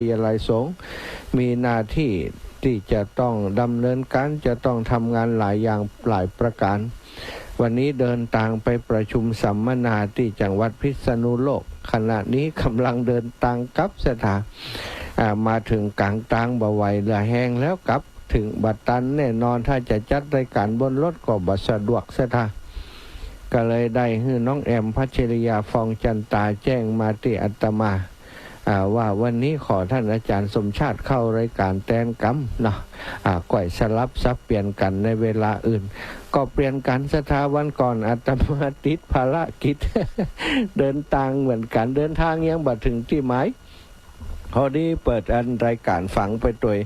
วิทยาลัยสงฆ์มีหน้าที่ที่จะต้องดำเนินการจะต้องทำงานหลายอย่างหลายประการวันนี้เดินทางไปประชุมสัมมนาที่จังหวัดพิษณุโลกขณะนี้กำลังเดินทางกลับสถานมาถึงกลางทางบ่ไหวเรือแห้งแล้วกลับถึงบัดตันแน่นอนถ้าจะจัดรายการบนรถก็บ่สะดวกสถานก็เลยได้ให้น้องแอมพัชริยาฟองจันตาแจ้งมาที่อาตมาว่าวันนี้ขอท่านอาจารย์สมชาติเข้ารายการแทนกรรมเนาะก่อยสลับซับเปลี่ยนกันในเวลาอื่นก็เปลี่ยนกันสถาวันก่อนอาตมาติดภารกิจ เดินทางเหมือนกันเดินทางยังบ่ถึงที่หมายพอดีเปิดอันรายการฟังไปตัว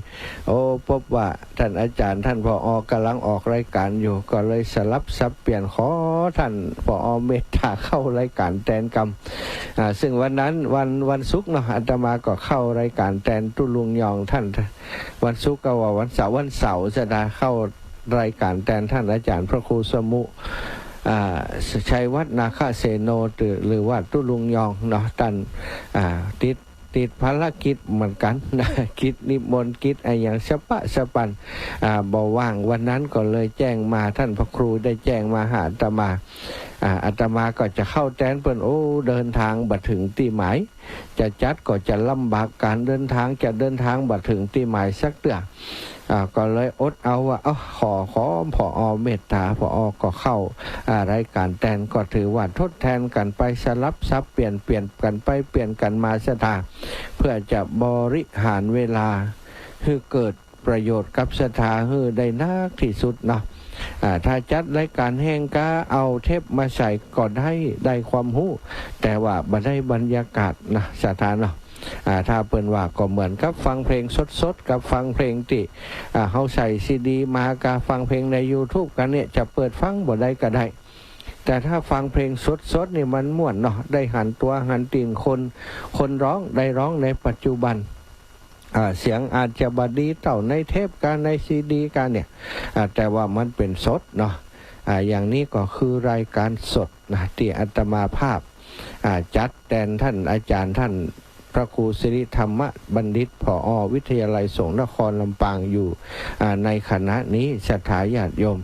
พบว่าท่านอาจารย์ท่านผอกำลังออกรายการอยู่ก็เลยสลับซับเปลี่ยนขอท่านผอเมตตาเข้ารายการแทนกรรมซึ่งวันนั้นวันศุกร์เนาะอาตมาก็เข้ารายการแทนตุลุงยองท่านวันศุกร์ก็ว่าวันเสาร์จะได้เข้ารายการแทนท่านอาจารย์พระครูสมุชัยวัฒนาคเสโนหรือว่าตุลุงยองเนาะท่านติดภารกิจเหมือนกันนะกิจนิมนต์กิจอย่างสปันบ่ว่างวันนั้นก็เลยแจ้งมาท่านพระครูได้แจ้งมาหาอาตมาอาตมาก็จะเข้าแทนเปิ้นเดินทางบัดถึงที่หมายจะจัดก็จะลำบากการเดินทางจะเดินทางบัดถึงที่หมายสักเดือนก็เลยอดเอาว่าขอผอเมตตาผอก็เข้ารายการแทนก็ถือว่าทดแทนกันไปสลับซับเปลี่ยนกันไปเปลี่ยนกันมาสถานเพื่อจะบริหารเวลาให้เกิดประโยชน์กับสถานให้ได้นักที่สุดเนาะถ้าจัดรายการแห่งก็เอาเทปมาใส่ก็ได้ความรู้แต่ว่าบ่ได้บรรยากาศนะสถานเนาะถ้าเปิ้นว่าก็เหมือนกับฟังเพลงสดๆกับฟังเพลงที่เฮาใส่ซีดีมากับฟังเพลงใน YouTube กันเนี่ยจะเปิดฟังบ่ได้ก็ได้แต่ถ้าฟังเพลงสดๆนี่มันม่วนเนาะได้หันตัวหันตีนคนร้องได้ร้องในปัจจุบันเสียงอาจจะบดีเต่าในเทปการในซีดีการเนี่ยแต่ว่ามันเป็นสดเนาะอย่างนี้ก็คือรายการสดนะที่อาตมาภาพจัดแทนท่านอาจารย์ท่านพระครูสิริธรรมบัณฑิตผอ.วิทยาลัยสงฆ์นครลำปางอยู่ในคณะนี้ศรัทธาญาติโยม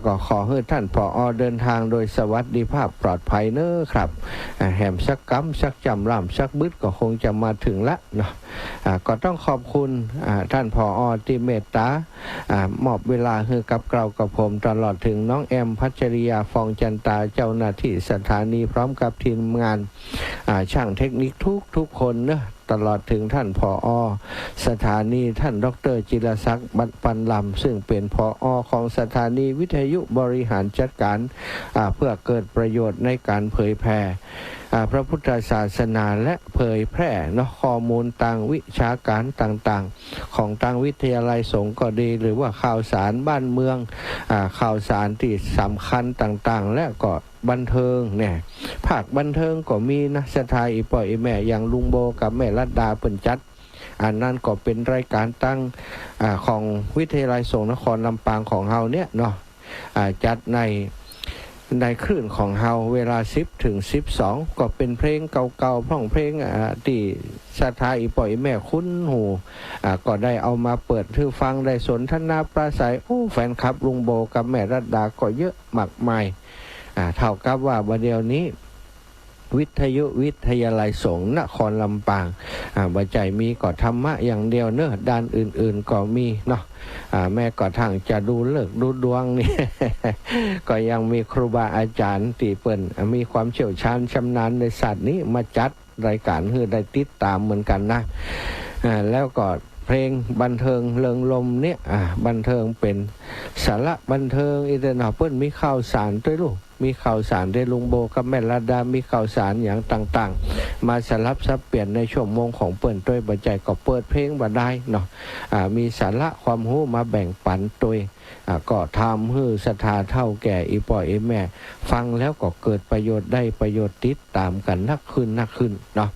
ก็ขอให้ท่านผอ.เดินทางโดยสวัสดิภาพปลอดภัยเนอะครับแหมสักกำสักจำร่ำสักบึดก็คงจะมาถึงละเนาะก็ต้องขอบคุณท่านผอ.ที่เมตตามอบเวลาให้กับเรากับผมตลอดถึงน้องแอมพัชริยาฟองจันตาเจ้าหน้าที่สถานีพร้อมกับทีมงานช่างเทคนิคทุกคนนะตลอดถึงท่านผอ.สถานีท่านดร.จิรศักดิ์ปันลำซึ่งเป็นผอ.ของสถานีวิทยุบริหารจัดการเพื่อเกิดประโยชน์ในการเผยแผ่พระพุทธศาสนาและเผยแพร่ข้อมูลต่างวิชาการต่างๆของทางวิทยาลัยสงฆ์ก็ดีหรือว่าข่าวสารบ้านเมืองข่าวสารที่สำคัญต่างๆและก็บันเทิงเนี่ยภาคบันเทิงก็มีนะสถาอีป่อยแม่อย่างลุงโบกับแม่รัตดาเปิ่นจัดอันนั้นก็เป็นรายการตั้งของวิทยาลัยสงฆ์นครลำปางของเฮาเนี่ยเนาะจัดในคลื่นของเฮาเวลา10 ถึง 12ก็เป็นเพลงเก่าๆพ้องเพลงที่สถาอีป่อยแม่คุ้นหูก็ได้เอามาเปิดให้ฟังได้สนทนาปราศัยแฟนคลับลุงโบกับแม่รัตดาก็เยอะมากมายเท่ากับว่าวันเดียวนี้วิทยาลัยสงฆ์นครลำปางบัจจัยมีก็ธรรมะอย่างเดียวเนอะด้านอื่นๆก็มีเนาะแม่ก็ทั้งจะดูเลิกดูดวงนี่ ก็ยังมีครูบาอาจารย์ที่เปิ้นมีความเชี่ยวชาญชำนาญในศาสตร์นี้มาจัดรายการให้ได้ติดตามเหมือนกันนะแล้วก็เพลงบันเทิงเริงลมเนี่ยบันเทิงเป็นสาระบันเทิงอีเดนเปิ้นมีข่าวสารด้วยลูกมีข่าวสารได้ลุงโบกับแม่รัตดามีข่าวสารอย่างต่างๆมาสลับซับเปลี่ยนในชั่วโมงของเปิ้นด้วยบัจจัยก็เปิดเพลงบ่ได้เนาะมีสาระความรู้มาแบ่งปันตัวก็ทำให้ศรัทธาเท่าแก่อีป่อยอีแม่ฟังแล้วก็เกิดประโยชน์ได้ประโยชน์ติดตามกันนักขึ้นเนาะ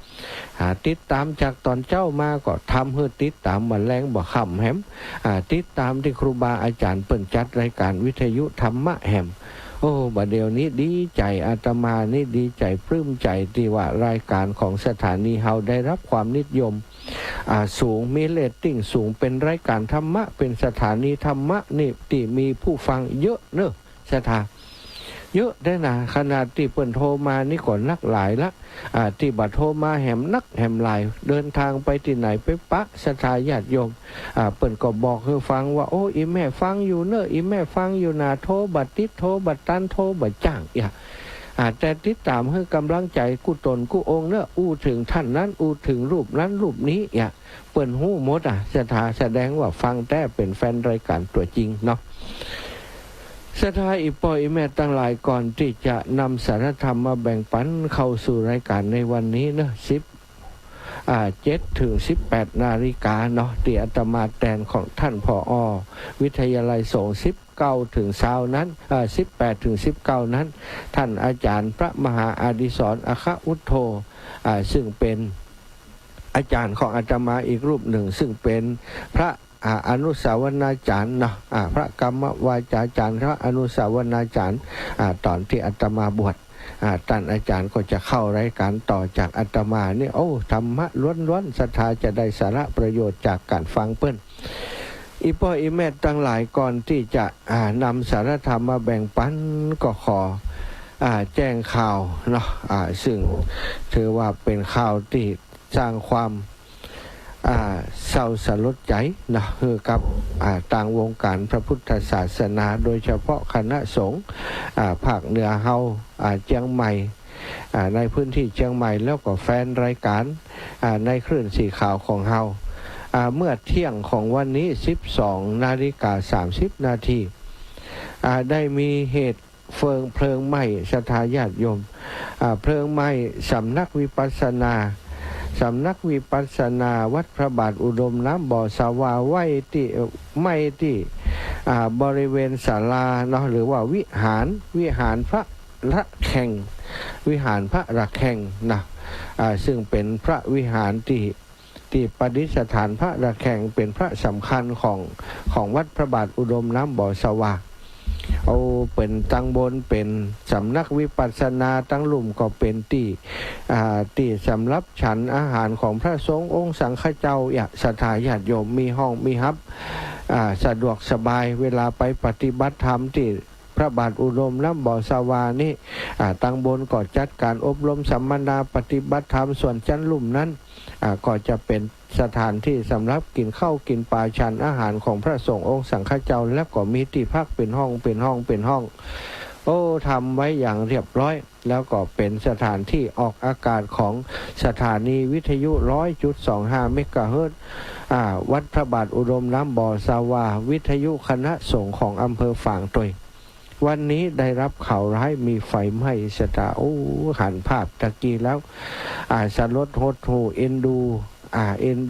ติดตามจากตอนเจ้ามาก็ทำให้ติดตามมันแรงบ่ค่ำแหมติดตามที่ครูบาอาจารย์เปิ้นจัดรายการวิทยุธรรมะแหมบัดเดี๋ยวนี้ดีใจอาตมานี่ดีใจปลื้มใจที่ว่ารายการของสถานีเฮาได้รับความนิยม สูงมีเรตติ้งสูงเป็นรายการธรรมะเป็นสถานีธรรมะนี่ที่มีผู้ฟังเยอะเนอะสถาเยอะได้นะขนาดที่เปิ่นโทรมานี่ก่อนนักหลายละที่บัดโทรมาแหมนักแหมหลายเดินทางไปที่ไหนไปปะสถาญาติโยมเปิ่นก็บอกให้ฟังว่าโอ้อีแม่ฟังอยู่เนอะอีแม่ฟังอยู่นาโทรบัดติดโทรบัดตันโทรบัดจ้างแต่ติดตามให้กำลังใจกู้ตนกู้องค์เนอะอู้ถึงท่านนั้นอู้ถึงรูปนั้นรูปนี้เปิ่นหู้หมดสถาแสดงว่าฟังแต่เป็นแฟนรายการตัวจริงเนาะสถาอีปอยแม่ตั้งหลายก่อนที่จะนำสารธรรมมาแบ่งปันเข้าสู่รายการในวันนี้เนอะ7 ถึง 18 นาฬิกาเนาะที่อาตมาแตนของท่านผอ.วิทยาลัยสงฆ์19 ถึง20นั้น18 ถึง 19 นั้นท่านอาจารย์พระมหาอดิศรอคอุทโธซึ่งเป็นอาจารย์ของอาตมาอีกรูปหนึ่งซึ่งเป็นพระอนุสาวนาจารย์เนาะพระกรรมวาจาจารย์พระอนุสาวนาจารย์ตอนที่อาตมาบวชท่านอาจารย์ก็จะเข้ารายการต่อจากอาตมาเนี่ยโอ้ธรรมะล้วนๆศรัทธาจะได้สาระประโยชน์จากการฟังเปิ้นอีพ่ออีแม่ตั้งหลายก่อนที่จะนำสารธรรมมาแบ่งปันก็ขอแจ้งข่าวเนาะซึ่งถือว่าเป็นข่าวที่สร้างความเศร้าสลดใจนะคือกับต่างวงการพระพุทธศาสนาโดยเฉพาะคณะสงฆ์ภาคเหนือเฮาเชียงใหม่ในพื้นที่เชียงใหม่แล้วก็แฟนรายการในคลื่นสีขาวของเฮาเมื่อเที่ยงของวันนี้ 12:30 นาทีได้มีเหตุเพลิงไหม้ศรัทธาญาติโยมเพลิงไหม้สำนักวิปัสสนาวัดพระบาทอุดมน้ำบ่อสาวาไหม้ที่บริเวณศาลาเนาะหรือว่าวิหารพระระแข่งนะซึ่งเป็นพระวิหารที่ประดิษฐานพระระแข่งเป็นพระสำคัญของวัดพระบาทอุดมน้ำบ่อสาวาเป็นตั้งบนเป็นสำนักวิปัสสนาตั้งหลุมก็เป็นที่สำรับฉันอาหารของพระสงฆ์องค์สังฆเจ้าศรัทธาญาติโยมมีห้องมีฮับสะดวกสบายเวลาไปปฏิบัติธรรมที่พระบาทอุดมน้ำบ่อสาวานี่ตั้งบนก็จัดการอบรมสัมมนาปฏิบัติธรรมส่วนชั้นลุ่มนั้นก็จะเป็นสถานที่สำหรับกินข้าวกินปลาฉันอาหารของพระสงฆ์องค์สังฆเจ้าและก็มีที่พักเป็นห้องทำไว้อย่างเรียบร้อยแล้วก็เป็นสถานที่ออกอากาศของสถานีวิทยุ 100.25 เมกะเฮิรตซ์วัดพระบาทอุดมน้ำบ่อสาวาวิทยุคณะสงฆ์ของอำเภอฝางตยวันนี้ได้รับข่าวร้ายมีไฟไหม้สถานหันภาพตะกี้แล้วสลดหดหูเอ็น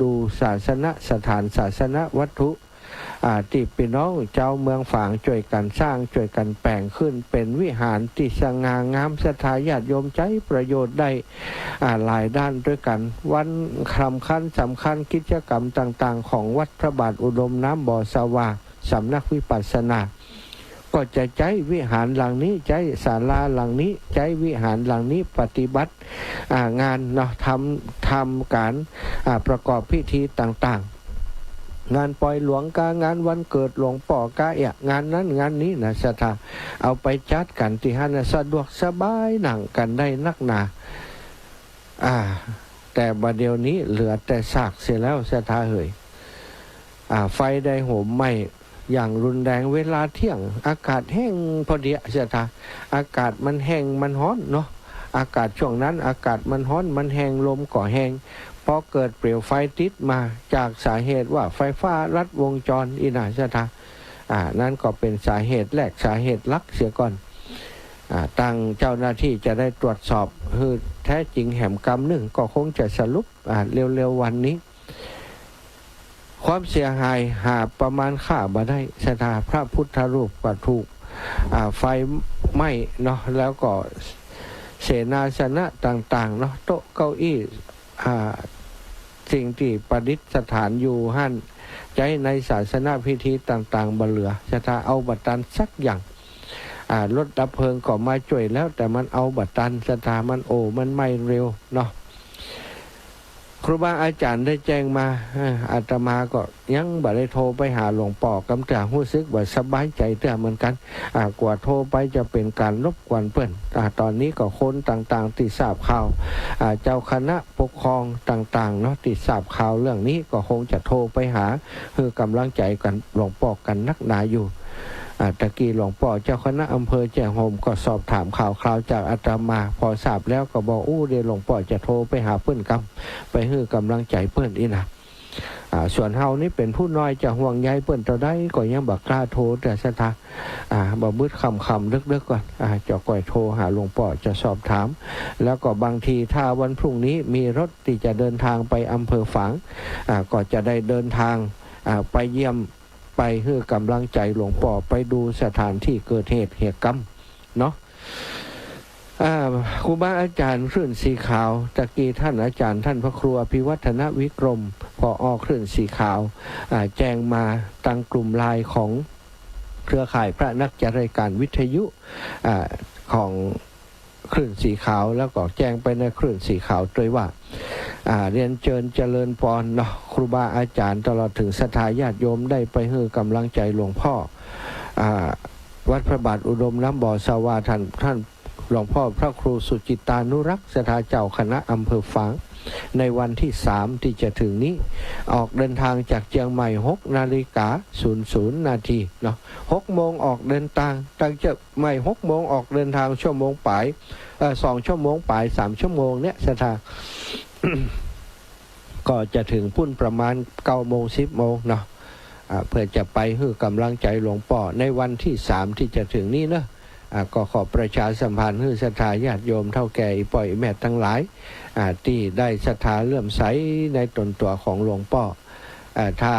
ดูศาสนวัตถุที่พี่น้องเจ้าเมืองฝางช่วยกันสร้างช่วยกันแปลงขึ้นเป็นวิหารที่สง่างามศรัทธาญาติโยมใจประโยชน์ได้หลายด้านด้วยกันวันสำคัญกิจกรรมต่างๆของวัดพระบาทอุดมน้ำบ่อสาวาสำนักวิปัสสนาก็จะใช้วิหารหลังนี้ใช้ศาลาหลังนี้ใช้วิหารหลังนี้ปฏิบัติงานเนาะทำการประกอบพิธีต่างๆงานปล่อยหลวงกางานวันเกิดหลวงป่อกางานนั้นงานนี้นะศรัทธาเอาไปจัดกันที่ฮันสะดวกสบายหนังกันได้นักหนาแต่บัดเดี๋ยวนี้เหลือแต่ซากเสียแล้วศรัทธาเฮยไฟได้โหมไหม้อย่างรุนแรงเวลาเที่ยงอากาศแห้งพอดีศรัทธาอากาศมันแห้งมันร้อนเนาะอากาศช่วงนั้นอากาศมันร้อนมันแห้งลมก็แห้งพอเกิดเปลวไฟติดมาจากสาเหตุว่าไฟฟ้ารัดวงจรศรัทธานั่นก็เป็นสาเหตุแรกสาเหตุลักเสียก่อนตั้งเจ้าหน้าที่จะได้ตรวจสอบคือแท้จริงแหมกรรมหนึ่งก็คงจะสรุปเร็วๆวันนี้ความเสียหายประมาณค่าบ่ได้ศรัทธาพระพุทธรูปก็ถูกไฟไหม้เนาะแล้วก็เสนาสนะต่างๆเนาะโต๊ะเก้าอี้สิ่งที่ประดิษฐานอยู่หั่นใจในศาสนาพิธีต่างๆบ่เหลือศรัทธาเอาบัตรตันสักอย่างรถดับเพลิงก็มาช่วยแล้วแต่มันเอาบัตรตันศรัทธามันไหม้เร็วเนาะ ครูบาอาจารย์ได้แจ้งมาอาตมาก็ยังบ่ได้โทรไปหาหลวงป่อกำแต่รู้สึกว่าสบายใจเตื้อเหมือนกันกว่าโทรไปจะเป็นการรบกวนเปิ้นตอนนี้ก็คนต่างๆที่ทราบข่าวเจ้าคณะปกครองต่างๆเนาะที่ทราบข่าวเรื่องนี้ก็คงจะโทรไปหาคือกำลังใจกันหลวงป่อกันนักหนาอยู่ตะกี้หลวงป่อเจ้าคณะอำเภอแจ้งโฮมก็สอบถามข่าวคราวจากอาตมาพอทราบแล้วก็บอกเดี๋ยวหลวงป่อจะโทรไปหาเพื่อนกำไปให้กำลังใจเพื่อนอีนะส่วนเฮานี่เป็นผู้น้อยจะห่วงใยเพื่อนต่อได้ก็ยังบักกล้าโทรแต่สถาบ่มืดคำลึกๆก่อนจะก่อยโทรหาหลวงป่อจะสอบถามแล้วก็บางทีถ้าวันพรุ่งนี้มีรถที่จะเดินทางไปอำเภอฝางก็จะได้เดินทางไปเยี่ยมไปให้กำลังใจหลวงป่อไปดูสถานที่เกิดเหตุกรรมเนาะครูบาอาจารย์คลื่นสีขาวตะกี้ท่านอาจารย์ท่านพระครูอภิวัฒนวิกรมพอคลื่นสีขาวแจ้งมาตั้งกลุ่มไลน์ของเครือข่ายพระนักจัดรายการวิทยุของคลื่นสีขาวแล้วก็แจ้งไปในคลื่นสีขาวด้วยว่าเรียนเจริญพรเนาะครูบาอาจารย์ตลอดถึงศรัทธาญาติโยมได้ไปให้กำลังใจหลวงพ่อวัดพระบาทอุดมน้ำบ่อสาวาท่านหลวงพ่อพระครูสุจิตานุรักษ์ศรัทธาเจ้าคณะอำเภอฝางในวันที่3ที่จะถึงนี้ออกเดินทางจากเชียงใหม่6:00 นาทีเนาะ6 โมงออกเดินทางตั้งเชียงใหม่6 โมงออกเดินทางชั่วโมงปลาย2 ชั่วโมงปลาย3 ชั่วโมงเนี่ยศรัทธา ก็จะถึงพุ่นประมาณ9 โมง 10 โมงเนาะเพื่อจะไปให้กำลังใจหลวงป่อในวันที่3ที่จะถึงนี้เนาะก็ขอประชาสัมพันธ์ให้ศรัทธาญาติโยมเท่าแก่อีป่อยแม่ทั้งหลายที่ได้ศรัทธาเลื่อมใสในตนตัวของหลวงป่อถ้า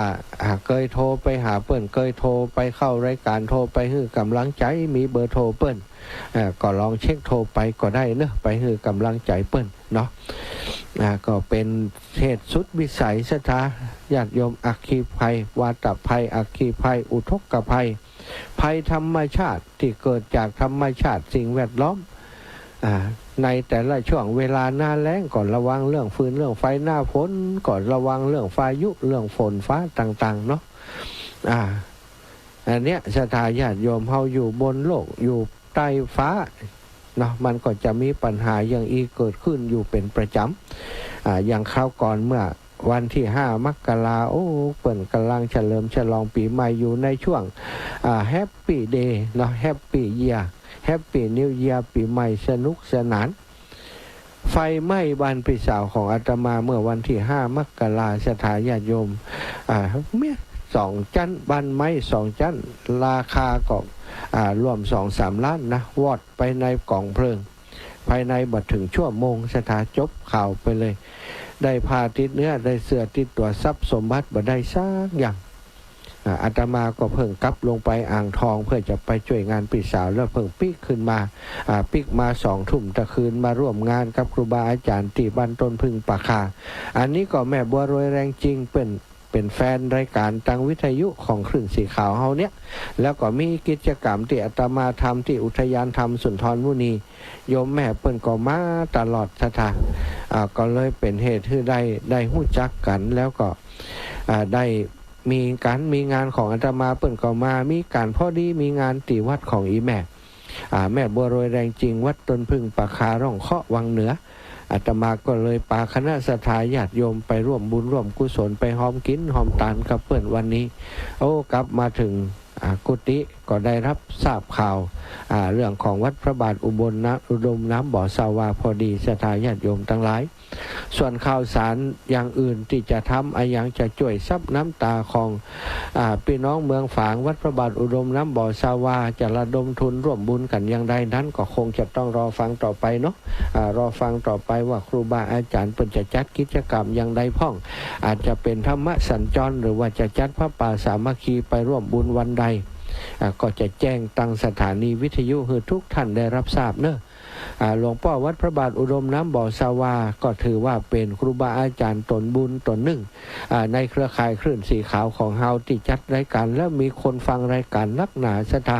เคยโทรไปหาเปิ้นเคยโทรไปเข้ารายการโทรไปให้กำลังใจมีเบอร์โทรเปิ้นก็ลองเช็คโทรไปก็ได้เนอะไปให้กำลังใจเปิ้นเนาะก็เป็นเหตุสุดวิสัยศรัทธาญาติโยมอัคคีภัยวาตภัยอัคคีภัยอุทกภัยภัยธรรมชาติที่เกิดจากธรรมชาติสิ่งแวดล้อมในแต่ละช่วงเวลาหน้าแล้งก่อนระวังเรื่องฟืนเรื่องไฟหน้าฝนก่อนระวังเรื่องพายุเรื่องฝนฟ้าต่างๆเนาะอันเนี้ยศรัทธาญาติโยมเฮาอยู่บนโลกอยู่ใต้ฟ้าเนาะมันก็จะมีปัญหาอย่างอีเกิดขึ้นอยู่เป็นประจำอย่างคราวก่อนเมื่อวันที่5 มกราเปิ่นกำลังเฉลิมฉลองปีใหม่อยู่ในช่วงแฮปปี้เดย์เนาะแฮปปี้เยียร์แฮปปี้นิวเยียร์ปีใหม่สนุกสนานไฟไหม้บ้านพี่สาวของอาตมาเมื่อวันที่5 มกราศรัทธาญาติโยม2 จันบ้านไม้2 จันราคาก็รวม 2-3 ล้านนะวอดไปในกล่องเพลิงภายในบัดถึงชั่วโมงศรัทธาจบข่าวไปเลยได้ผ้าติดเนื้อได้เสื้อติดตัวทรัพย์สมบัติบ่ได้ซักอย่างอาตมาก็เพิ่งกลับลงไปอ่างทองเพื่อจะไปช่วยงานพี่สาวแล้วเพิ่งปิกขึ้นมาปิกมา2 ทุ่มตะคืนมาร่วมงานกับครูบาอาจารย์ที่บ้านต้นพึ่งปากคาอันนี้ก็แม่บัวรวยแรงจริงเป็นแฟนรายการทางวิทยุของคลื่นสีขาวเฮาเนี่ยแล้วก็มีกิจกรรมที่อาตมาทำที่อุทยานธรรมสุนทรมุนีโยมแม่เปิ้นก็มาตลอดศรัทธาก็เลยเป็นเหตุที่ได้ฮู้จักกันแล้วก็ได้มีงานของอาตมาเปิ้นก็มามีการพอดีมีงานตีวัดของอีแม่บัวรวยแรงจริงวัดต้นพึ่งปากคาร่องเคาะวังเหนืออาตมาก็เลยพาคณะศรัทธาญาติโยมไปร่วมบุญร่วมกุศลไปหอมกินหอมทานกับเปิ้นวันนี้กลับมาถึงกุฏิก็ได้รับทราบข่าวเรื่องของวัดพระบาทอุดมน้ำบ่อสาวาพอดีศรัทธาญาติโยมทั้งหลายส่วนข่าวสารอย่างอื่นที่จะทำอย่างจะช่วยซับน้ำตาของพี่น้องเมืองฝางวัดพระบาทอุดมน้ำบ่อสาวาจะระดมทุนร่วมบุญกันอย่างใดนั้นก็คงจะต้องรอฟังต่อไปเนาะรอฟังต่อไปว่าครูบาอาจารย์เปิ่นจะจัดกิจกรรมอย่างใดพ่องอาจจะเป็นธรรมะสัญจรหรือว่าจะจัดพระป่าสามัคคีไปร่วมบุญวันใดก็จะแจ้งตั้งสถานีวิทยุให้ทุกท่านได้รับทราบเนอะหลวงพ่อวัดพระบาทอุดมน้ำบ่อสาวาก็ถือว่าเป็นครูบาอาจารย์ตนบุญตนหนึ่งในเครือข่ายคลื่นสีขาวของเฮาที่จัดรายการและมีคนฟังรายการนักหนาศรัทธา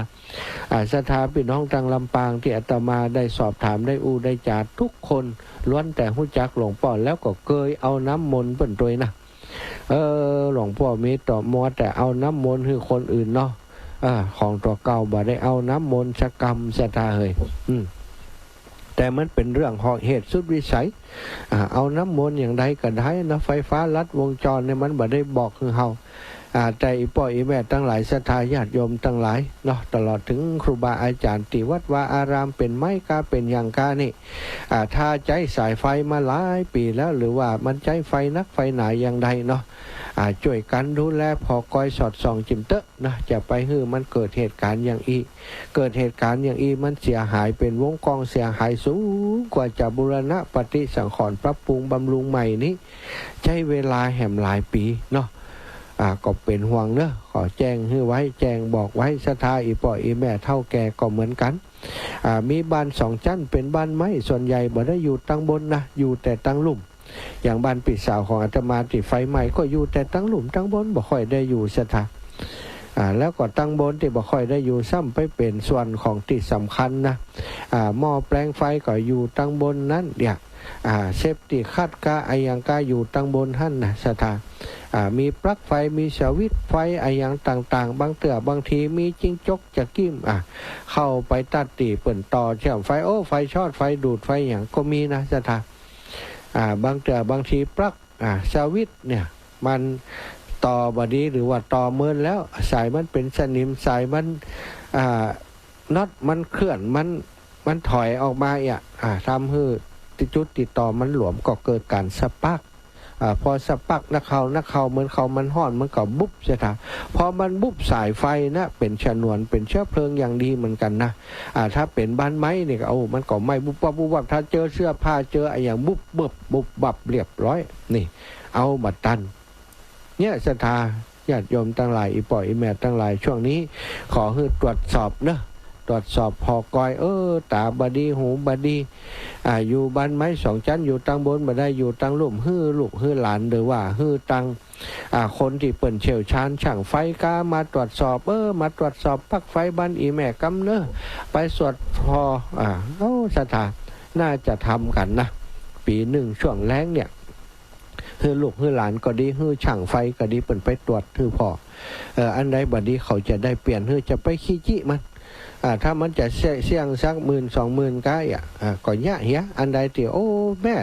ศรัทธาพี่น้องตังลำปางที่อาตมาได้สอบถามได้ได้จาทุกคนล้วนแต่หู้จักหลวงพ่อแล้วก็เคยเอาน้ำมนต์เปิ้นตัวนะหลวงพ่อมีต่อมัวแต่เอาน้ำมนต์คือคนอื่นเนาะของตัวเก่าบ่ได้เอาน้ำมนต์สกรรมศรัทธาเฮยแต่มันเป็นเรื่องเหตุสุดวิสัยเอาน้ำมนต์อย่างใดก็ได้นะไฟฟ้าลัดวงจรเนี่ยมันบ่ได้บอกคือเฮาแต่อีพ่ออีแม่ทั้งหลายศรัทธาญาติโยมทั้งหลายเนาะตลอดถึงครูบาอาจารย์ที่วัดวาอารามเป็นไม้กาเป็นอย่างกานี่ถ้าใจสายไฟมาหลายปีแล้วหรือว่ามันใจไฟนักไฟหนาอย่างใดเนาะช่วยกันดูแลพอคอยสอดส่องจิมเตะนะจะไปฮื้อมันเกิดเหตุการณ์อย่างอีเกิดเหตุการณ์อย่างอีมันเสียหายเป็นวงกองเสียหายสูงกว่าจะบูรณะปฏิสังขรณ์ปรับปรุงบำรุงใหม่นี้ใช้เวลาแหมหลายปีเนาะก็เป็นห่วงเนอะขอแจ้งให้ไว้แจ้งบอกไว้ศรัทธาอีป่ออีแม่เท่าแก่ก็เหมือนกันมีบ้านสองชั้นเป็นบ้านไม้ส่วนใหญ่บ่ได้อยู่ตั้งบนนะอยู่แต่ตั้งลุ่มอย่างบ้านปิดสาวของอาตมาติดไฟใหม่ก็อยู่แต่ตั้งหลุมตั้งบนบ่ค่อยได้อยู่ศรัทธาแล้วก็ตั้งบนที่บ่ค่อยได้อยู่ซ้ำไปเป็นส่วนของที่สำคัญนะหม้อแปลงไฟก็อยู่ตั้งบนนั้นเนี่ยเซฟตี้คาดกาไอยังกาอยู่ตั้งบนหั่นนะศรัทธามีปลั๊กไฟมีสวิตช์ไฟไอยังต่างๆบางเตือบางทีมีจิ้งจกจะกิ้มเข้าไปตัดตีเปิ่นต่อเชื่อมไฟไฟช็อตไฟดูดไฟอย่างก็มีนะศรัทธาบางเตือบางทีปลั๊กสวิตช์เนี่ยมันต่อบดีหรือว่าต่อเมินแล้วสายมันเป็นสนิมสายมันน็อตมันเคลื่อนมันถอยออกมาทำให้จุดติดต่อมันหลวมก็เกิดการสปักพอสปักนักเขาเหมือนเขามันห่อนมันก็บุบใช่ไหมพอมันบุบสายไฟนะเป็นชนวนเป็นเชื้อเพลิงอย่างดีเหมือนกันนะถ้าเป็นบ้านไม้เนี่ยมันก็ไม่บุบวับถ้าเจอเสื้อผ้าเจออะไรอย่างบุบบับเรียบร้อยนี่เอาบัตรตันเนี่ยศรัทธาญาติโยมทั้งหลายอีป่ออีแม่ทั้งหลายช่วงนี้ขอให้ตรวจสอบนะตรวจสอบพอกอยตาบดีหูบดีอยู่บ้านไม้สองชั้นอยู่ตั้งบนบ่ได้อยู่ตั้งลุ่มฮื้อลูกฮื้อหลานหรือว่าฮื้อตังคนที่เปิ่นเชี่ยวชาญช่างไฟกามาตรวจสอบมาตรวจสอบปลั๊กไฟบ้านอีแม่กำเนอะไปสวดพอศรัทธาน่าจะทำกันนะปีหนึ่งช่วงแล้งเนี่ยฮื้อลูกฮื้อหลานก็ดีฮื้อช่างไฟก็ดีเปิ่นไปตรวจฮื้อพออันใดบ่ดีเขาจะได้เปลี่ยนฮื้อจะไปขี้จิมันถ้ามันจะเสี่ยงสัก10,000-20,000ก้ก็ยะเหียอันใดที่แม่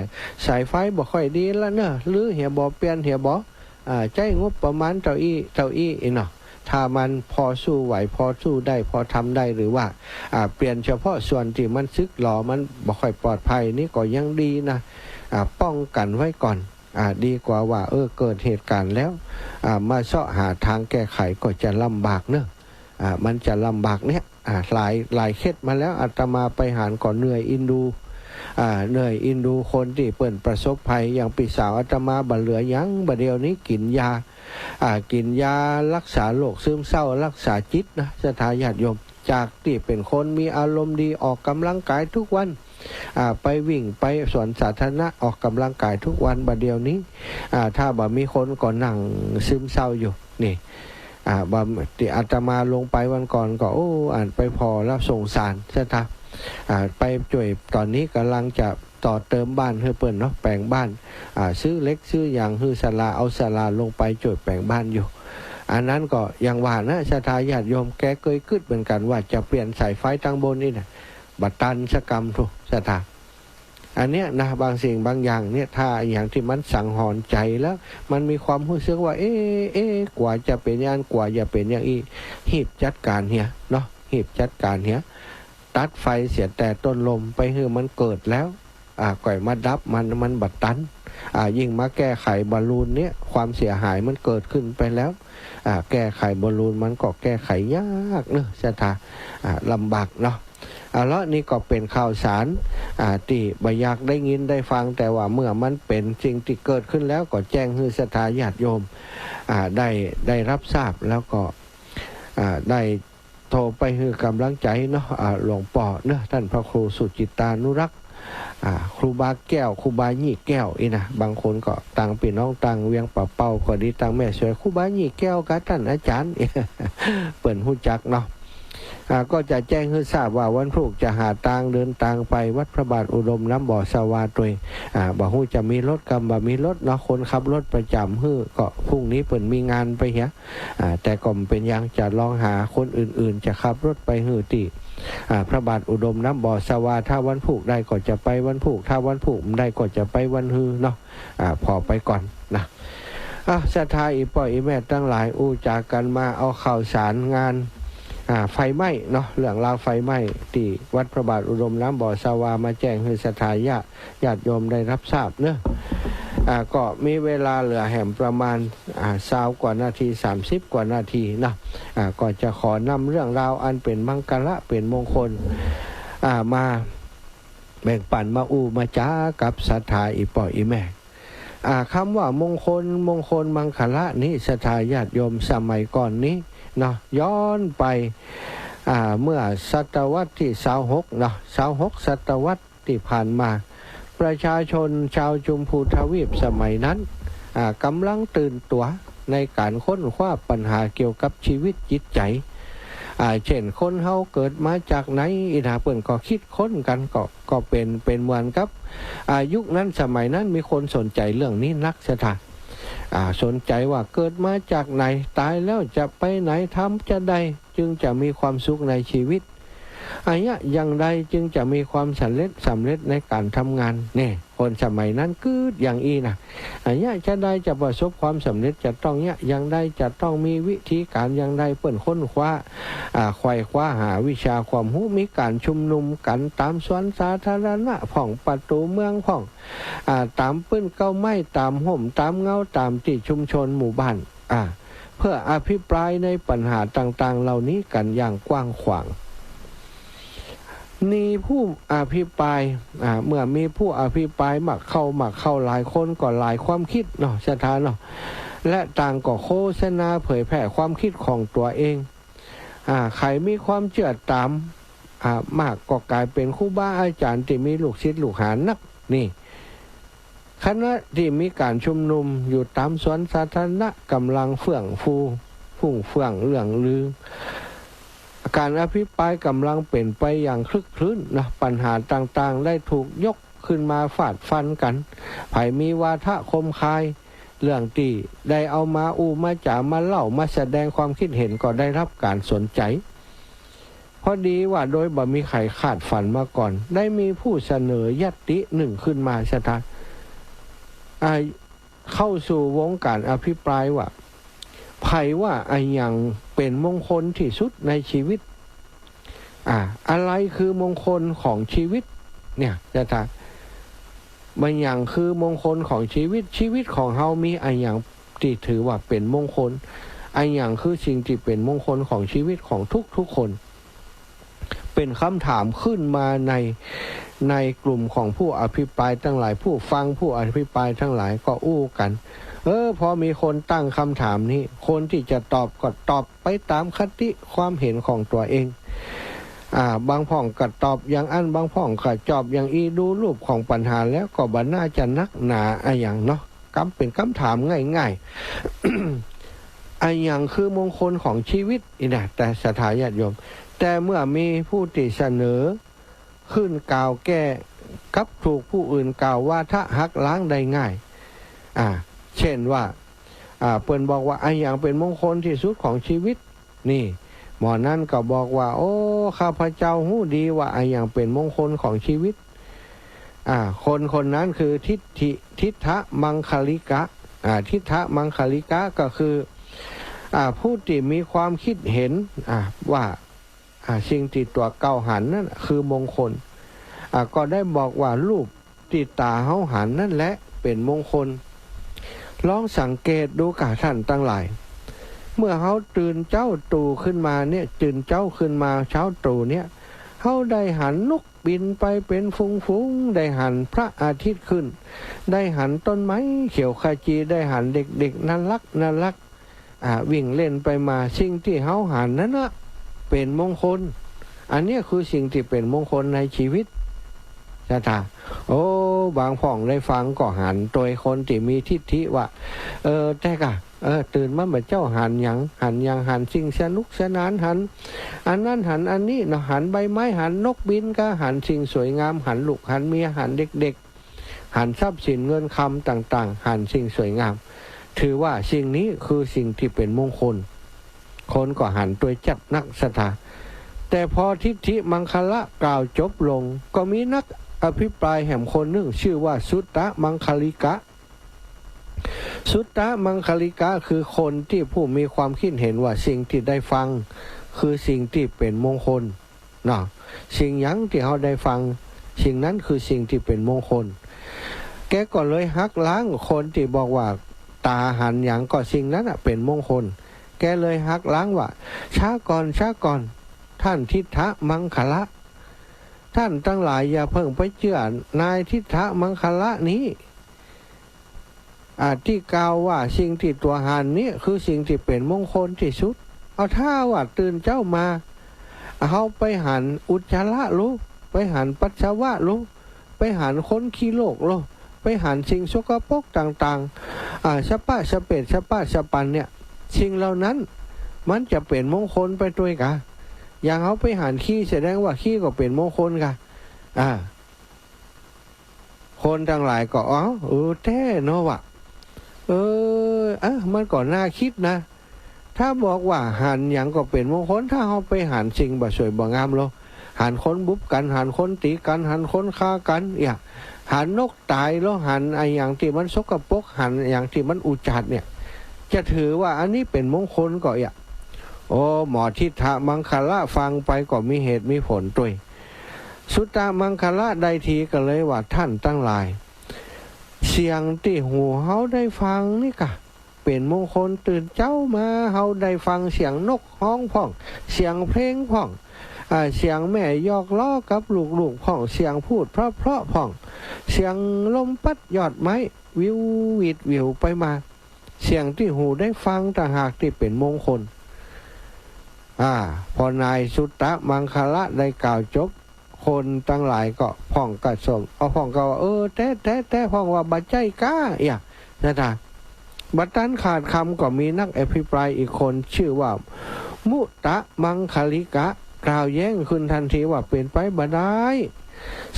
สายไฟบ่ค่อยดีแล้วเนอะหรือเหียบ่เปลี่ยนเหียบ่ใจงบประมาณเท่าอี้เนาะถ้ามันพอสู้ไหวพอสู้ได้พอทำได้หรือว่าเปลี่ยนเฉพาะส่วนที่มันซึกหลอมันบ่ค่อยปลอดภัยนี่ก็ยังดีนะป้องกันไว้ก่อนดีกว่าว่าเกิดเหตุการณ์แล้วมาเสาะหาทางแก้ไขก็จะลำบากเนอะมันจะลำบากเนี่ยหลายเคสมาแล้วอาตมาไปหารก่อนเหนื่อยอินดูคนที่เปิ่นประสบภัยอย่างปีสาวอาตมาบ่เหลือยังบ่เดียวนี้กินยารักษาโรคซึมเศร้ารักษาจิตนะศรัทธาญาติโยมจากที่เป็นคนมีอารมณ์ดีออกกำลังกายทุกวันไปวิ่งไปสวนสาธารณะออกกำลังกายทุกวันบ่เดียวนี้ถ้าบ่มีคนก็นั่งซึมเศร้าอยู่นี่บ่ที่อาตมาลงไปวันก่อนก็อ่านไปพอแล้วสงสารใช่ไหมไปช่วยตอนนี้กำลังจะต่อเติมบ้านเพื่อเปิดเนาะแปลงบ้านซื้อเล็กซื้ออย่างฮือศาลาเอาศาลาลงไปช่วยแปลงบ้านอยู่อันนั้นก็ยังว่านะศรัทธาญาติโยมแกเคยคิดเหมือนกันว่าจะเปลี่ยนสายไฟทางบนนี่นะบัตรตันสกรรมทุกศรัทธาอันเนี้ยนะบางสิ่งบางอย่างเนี่ยถ้าอย่างที่มันสั่งหอนใจแล้วมันมีความรู้สึกว่ากว่าจะเป็นอย่างกว่าจะเป็นอย่างอีหีบจัดการเฮียเนาะหีบจัดการเฮียตัดไฟเสียแต่ต้นลมไปคือมันเกิดแล้วก่อยมาดับมันบัดตันยิ่งมาแก้ไขบอลลูนเนี่ยความเสียหายมันเกิดขึ้นไปแล้วแก้ไขบอลลูนมันก็แก้ไขยากเนอะศรัทธาลำบากเนาะแล้วนี่ก็เป็นข่าวสารที่บ่อยากได้ยินได้ฟังแต่ว่าเมื่อมันเป็นสิ่งที่เกิดขึ้นแล้วก็แจ้งให้ศรัทธาญาติโยมได้รับทราบแล้วก็ได้โทรไปให้กำลังใจเนาะหลวงพ่อเนาะท่านพระครูสุจิตานุรักษ์ครูบาแก้วครูบายี่แก้วนะบางคนก็ต่างพี่น้องต่างเวียงป่าเป่าก็ดีต่างแม่สวยครูบายี่แก้วกับท่านอาจารย์เปิ่นหู้จักเนาะ ก็จะแจ้งให้ทราบว่าวันพรุ่งจะหาทางเดินทางไปวัดพระบาทอุดมน้ำบ่อสวาตัวบ่ฮู้จะมีรถกำบ่มีรถเนาะคนขับรถประจำฮื้อก็พรุ่งนี้เปิ่นมีงานไปเหียแต่ก็เป็นยังจะลองหาคนอื่นๆจะขับรถไปฮื้อติพระบาทอุดมน้ำบ่อสวาถ้าวันพรุ่งได้ก็จะไปวันพรุ่งถ้าวันพรุ่งได้ก็จะไปวันฮื้อเนาะพอไปก่อนนะศรัทธาอีป่อยอีแม่ตั้งหลายอู้จากกันมาเอาข่าวสารงานไฟไหม้เนาะเรื่องราวไฟไหม้ที่วัดพระบาทอุดมน้ำบ่อสวามาแจ้งให้ศรัทธาญาติโยมได้รับทราบเนอะก็มีเวลาเหลือแห่มประมาณ20 กว่านาที30 กว่านาทีนะก็จะขอนำเรื่องราวอันเป็นมังกระเป็นมงคลมาแบ่งปันมาอู้มาจ้ากับศรัทธาอีป่อยอีแม่คำว่ามงคลมังคละนี้ศรัทธาญาติโยมสมัยก่อนนี้เนาะย้อนไปเมื่อศตวรรษที่26เนาะ26ศตวรรษที่ผ่านมาประชาชนชาวชมพูทวีปสมัยนั้นกำลังตื่นตัวในการค้นคว้าปัญหาเกี่ยวกับชีวิตจิตใจเช่นคนเฮาเกิดมาจากไหนอินาเปิ่นก็คิดค้นกันก็เป็นเหมือนกับยุคนั้นสมัยนั้นมีคนสนใจเรื่องนี้นักสถานสนใจว่าเกิดมาจากไหนตายแล้วจะไปไหนทำจะใดจึงจะมีความสุขในชีวิตอย่างใดจึงจะมีความสำเร็จในการทำงานเนี่ยคนสมัยนั้นคืออย่างนะจะได้จะประสบความสำเร็จจะต้องอย่างใดจะต้องมีวิธีการอย่างใดเปิ่นค้นคว้าไขว่คว้าหาวิชาความรู้มีการชุมนุมกันตามสวนสาธารณะผ่องประตูเมืองผ่องตามปื้นเก้าไม้ตามห่มตามเงาตามที่ชุมชนหมู่บ้านเพื่ออภิปรายในปัญหาต่างๆเหล่านี้กันอย่างกว้างขวางมีผู้อภิปรายเมื่อมีผู้อภิปรายมาเข้าหลายคนก็หลายความคิดเนาะสถานเนาะและต่างก็โฆษณาเผยแพร่ความคิดของตัวเองใครมีความเชื่อตามมากก็กลายเป็นครูบาอาจารย์ที่มีลูกศิษย์ลูกหานักนี่คณะที่มีการชุมนุมอยู่ตามสวนสาธารณะกำลังฝุ่งเฟื่องเรื่องลือการอภิปรายกำลังเป็นไปอย่างคลึกคลื้นนะปัญหาต่างๆได้ถูกยกขึ้นมาฟาดฟันกันไผมีวาทะคมคายเรื่องที่ได้เอามามาจ่ามาเล่ามาแสดงความคิดเห็นก็ได้รับการสนใจพอดีว่าโดยบ่มีใครคาดฝันมาก่อนได้มีผู้เสนอญัตติหนึ่งขึ้นมาสถานเข้าสู่วงการอภิปรายว่าไผว่าอย่างเป็นมงคลที่สุดในชีวิตอะไรคือมงคลของชีวิตเนี่ยจะมันอย่างคือมงคลของชีวิตของเฮามีอย่างที่ถือว่าเป็นมงคลอย่างคือสิ่งที่เป็นมงคลของชีวิตของทุกคนเป็นคำถามขึ้นมาในกลุ่มของผู้อภิปรายทั้งหลายผู้ฟังผู้อภิปรายทั้งหลายก็อู้กันพอมีคนตั้งคำถามนี้คนที่จะตอบก็ตอบไปตามคติความเห็นของตัวเองบางพ่องก็ตอบอย่างอันบางพ่องก็จอบอย่างอีดูรูปของปัญหาแล้วก็บ่น่าจะนักหนาอย่างเนาะเป็นคำถามง่ายๆอย่างคือมงคลของชีวิตนะแต่ศรัทธาญาติโยมแต่เมื่อมีผู้ที่เสนอขึ้นกล่าวแก้กับถูกผู้อื่นกล่าวว่าถ้าหักล้างได้ง่ายเช่นว่าเปิ้นบอกว่าอย่างเป็นมงคลที่สุดของชีวิตนี่หมอนั่นก็บอกว่าโอ้ข้าพเจ้าหู้ดีว่าอย่างเป็นมงคลของชีวิตคนนั้นคือทิฏฐมังคลิกะทิฏฐมังคลิกะก็คือผู้ที่มีความคิดเห็นว่าสิ่งที่ตัวเก่าหันนั่นคือมงคลก็ได้บอกว่ารูปที่ตาเฮาหันนั่นแหละเป็นมงคลลองสังเกตดูกับท่านตั้งหลายเมื่อเขาตื่นเจ้าตู่ขึ้นมาเนี่ยตื่นเจ้าขึ้นมาเช้าตู่เนี่ยเขาได้หันนกบินไปเป็นฟุ้งๆได้หันพระอาทิตย์ขึ้นได้หันต้นไม้เขียวขจีได้หันเด็กๆน่ารักวิ่งเล่นไปมาสิ่งที่เขาหันนั้นนะเป็นมงคลอันนี้คือสิ่งที่เป็นมงคลในชีวิตจะถามบางพ่องได้ฟังก็หันโดยคนที่มีทิฏฐิว่าแต่กะ ตื่นมาแบบเจ้าหันอย่างหันสิ่งสนุกสนานหันอันนั้นหันอันนี้เนาะหันใบไม้หันนกบินก็หันสิ่งสวยงามหันลูกหันเมียหันเด็กๆหันทรัพย์สินเงินคำต่างๆหันสิ่งสวยงามถือว่าสิ่งนี้คือสิ่งที่เป็นมงคลคนก็หันตัวจัดนักศรัทธาแต่พอทิฏฐิมังคละกล่าวจบลงก็มีนักอภิปรายแห่งคนหนึ่งชื่อว่าสุตตะมังคลิกะสุตตะมังคลิกะคือคนที่ผู้มีความคิดเห็นว่าสิ่งที่ได้ฟังคือสิ่งที่เป็นมงคลเนาะสิ่งยังที่เขาได้ฟังสิ่งนั้นคือสิ่งที่เป็นมงคลแกก็เลยหักล้างคนที่บอกว่าตาหันอย่างก็สิ่งนั้นเป็นมงคลแกเลยหักล้างว่าช้าก่อนท่านทิฏฐะมังคละท่านทั้งหลายอย่าเพิ่งไปเชื่อนายทิฏฐะมังคละนี้ที่กล่าวว่าสิ่งที่ตัวหันนี้คือสิ่งที่เป็นมงคลที่สุดเอาถ้าว่าตื่นเจ้ามาเขาไปหันอุจจาระลูกไปหันปัสสาวะลูกไปหันคนขี้โรคลูกไปหันสิ่งสกปรกต่างๆสปะสเปดสปะสปันเนี่ยสิ่งเหล่านั้นมันจะเป็นมงคลไปด้วยกันอย่างเขาไปหันขี้แสดงว่าขี้ก็เป็นมงคลกันคนทั้งหลายก็แท้เนาะวะมันก็น่าคิดนะถ้าบอกว่าหันอย่างก็เป็นมงคลถ้าเขาไปหันสิ่งบ่สวยบ่งามแล้วหันคนบุบกันหันคนตีกันหันคนฆ่ากันหันนกตายแล้วหันไอ้อย่างที่มันสกปรกหันอย่างที่มันอุจจาระเนี่ยจะถือว่าอันนี้เป็นมงคลก็หมอทิฏฐะมังคละฟังไปก็มีเหตุมีผลด้วยสุตตะมังคละใดทีก็เลยว่าท่านตั้งหลายเสียงที่หูเฮาได้ฟังนี่กะเป็นมงคลตื่นเจ้ามาเฮาได้ฟังเสียงนกฮ้องพ่องเสียงเพลงพ่องเสียงแม่ยอกล้อกับลูกพ่องเสียงพูดเพราะพ่องเสียงลมพัดยอดไม้วิววิดวิวไปมาเสียงที่หูได้ฟังต่างหากที่เป็นมงคลพอนายสุตตะมังคละได้กล่าวจบคนตั้งหลายก็พ่องกระสมพ่องก็ว่าแต่พ่องว่าบัจใจก้านะท่านบัดนั้นขาดคำก็มีนักอภิปรายอีกคนชื่อว่ามุตะมังคลิกะกล่าวแย้งขึ้นทันทีว่าเป็นไปบ่ได้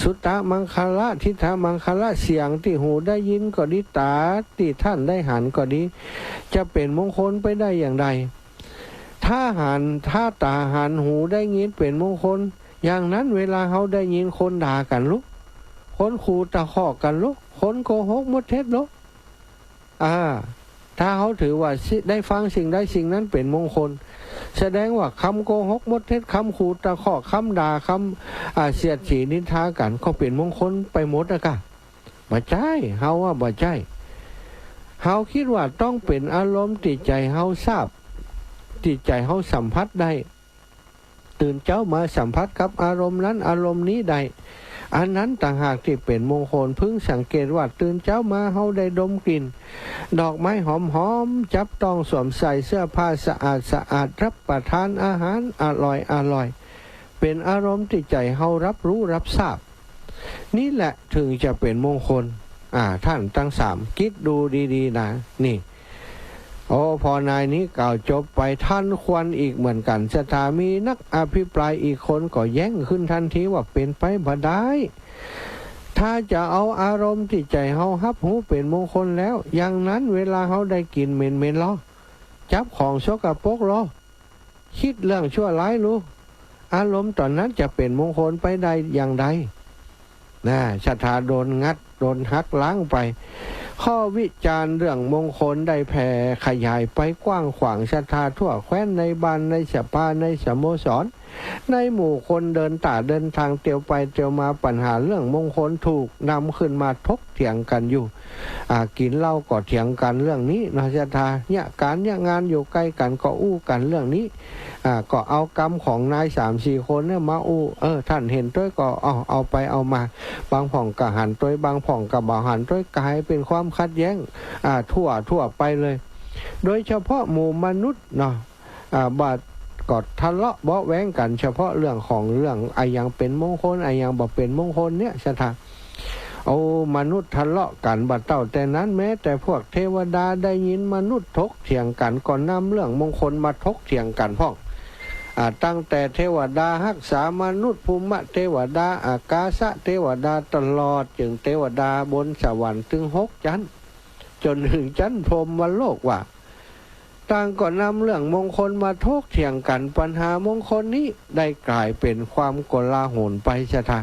สุตตะมังคละทิฏฐะมังคละเสียงที่หูได้ยินก็ดีตาที่ท่านได้หันก็ดีจะเป็นมงคลไปได้อย่างไรถ้าตาหันหูได้ยินเป็นมงคลอย่างนั้นเวลาเขาได้ยินคนด่ากันลุกคนขู่ตะคอกกันลุกคนโกหกมดเท็จลุกถ้าเขาถือว่าได้ฟังสิ่งใดสิ่งนั้นเป็นมงคลแสดงว่าคำโกหกมดเท็จคำขู่ตะคอกคำด่าคำเสียดสีนินทากันก็เป็นมงคลไปหมดกะบ่ใช่เฮาว่าบ่ใช่เฮาคิดว่าต้องเป็นอารมณ์ที่ใจเฮาทราบที่ใจเฮาสัมผัสได้ตื่นเจ้ามาสัมผัสกับอารมณ์นั้นอารมณ์นี้ได้อันนั้นต่างหากที่เป็นมงคลพึงสังเกตว่าตื่นเจ้ามาเฮาได้ดมกลิ่นดอกไม้หอมๆจับต้องสวมใส่เสื้อผ้าสะอาดรับประทานอาหารอร่อยเป็นอารมณ์ที่ใจเฮารับรู้รับทราบนี่แหละถึงจะเป็นมงคลท่านทั้งสามคิดดูดีๆนะนี่พอนายนี้กล่าวจบไปท่านควรอีกเหมือนกันสถามีนักอภิปรายอีกคนก็แย้งขึ้นทันทีว่าเป็นไปบ่ได้ถ้าจะเอาอารมณ์ที่ใจเฮาฮับหูเป็นมงคลแล้วอย่างนั้นเวลาเฮาได้กินเหม็นล้อจับของสกปรกล้อคิดเรื่องชั่วร้ายรู้อารมณ์ตอนนั้นจะเป็นมงคลไปได้อย่างใดศรัทธาโดนงัดโดนหักล้างไปข้อวิจารณ์เรื่องมงคลได้แผ่ขยายไปกว้างขวางศรัทธาทั่วแคว้นในบ้านในสภาในสโมสรในหมู่คนเดินทางเตียวไปเตียวมาปัญหาเรื่องมงคลถูกนำขึ้นมาทกเถียงกันอยู่กินเหล้าก็เถียงกันเรื่องนี้นะศรัทธาเนี่ยการเนี่ยงานอยู่ใกล้กันก็อู้กันเรื่องนี้ก็เอากรรมของนาย 3-4 คนเนี่ยมาอู้ท่านเห็นด้วยก็เอาไปเอามาบางผ่องกะหันด้วยบางผ่องกะบ่หันด้วยกลายเป็นความขัดแย้งทั่วไปเลยโดยเฉพาะหมู่มนุษย์เนาะบาดก็ทะเลาะเบาะแว้งกันเฉพาะเรื่องของเรื่องอย่างเป็นมงคลอย่างบ่เป็นมงคลเนี่ยศรัทธา เอามนุษย์ทะเลาะกันบัดเต้าแต่นั้นแม้แต่พวกเทวดาได้ยินมนุษย์ถกเถียงกันก่อนนำเรื่องมงคลมาถกเถียงกันพ่องตั้งแต่เทวดารักษามนุษย์ภูมิเทวดาอากาศเทวดาตลอดจึงเทวดาบนสวรรค์ถึง6 ชั้นจนถึงชั้นพรหมโลกว่าต่างก็นำเรื่องมงคลมาถกเถียงกันปัญหามงคลนี้ได้กลายเป็นความโกลาหลไปซะท่า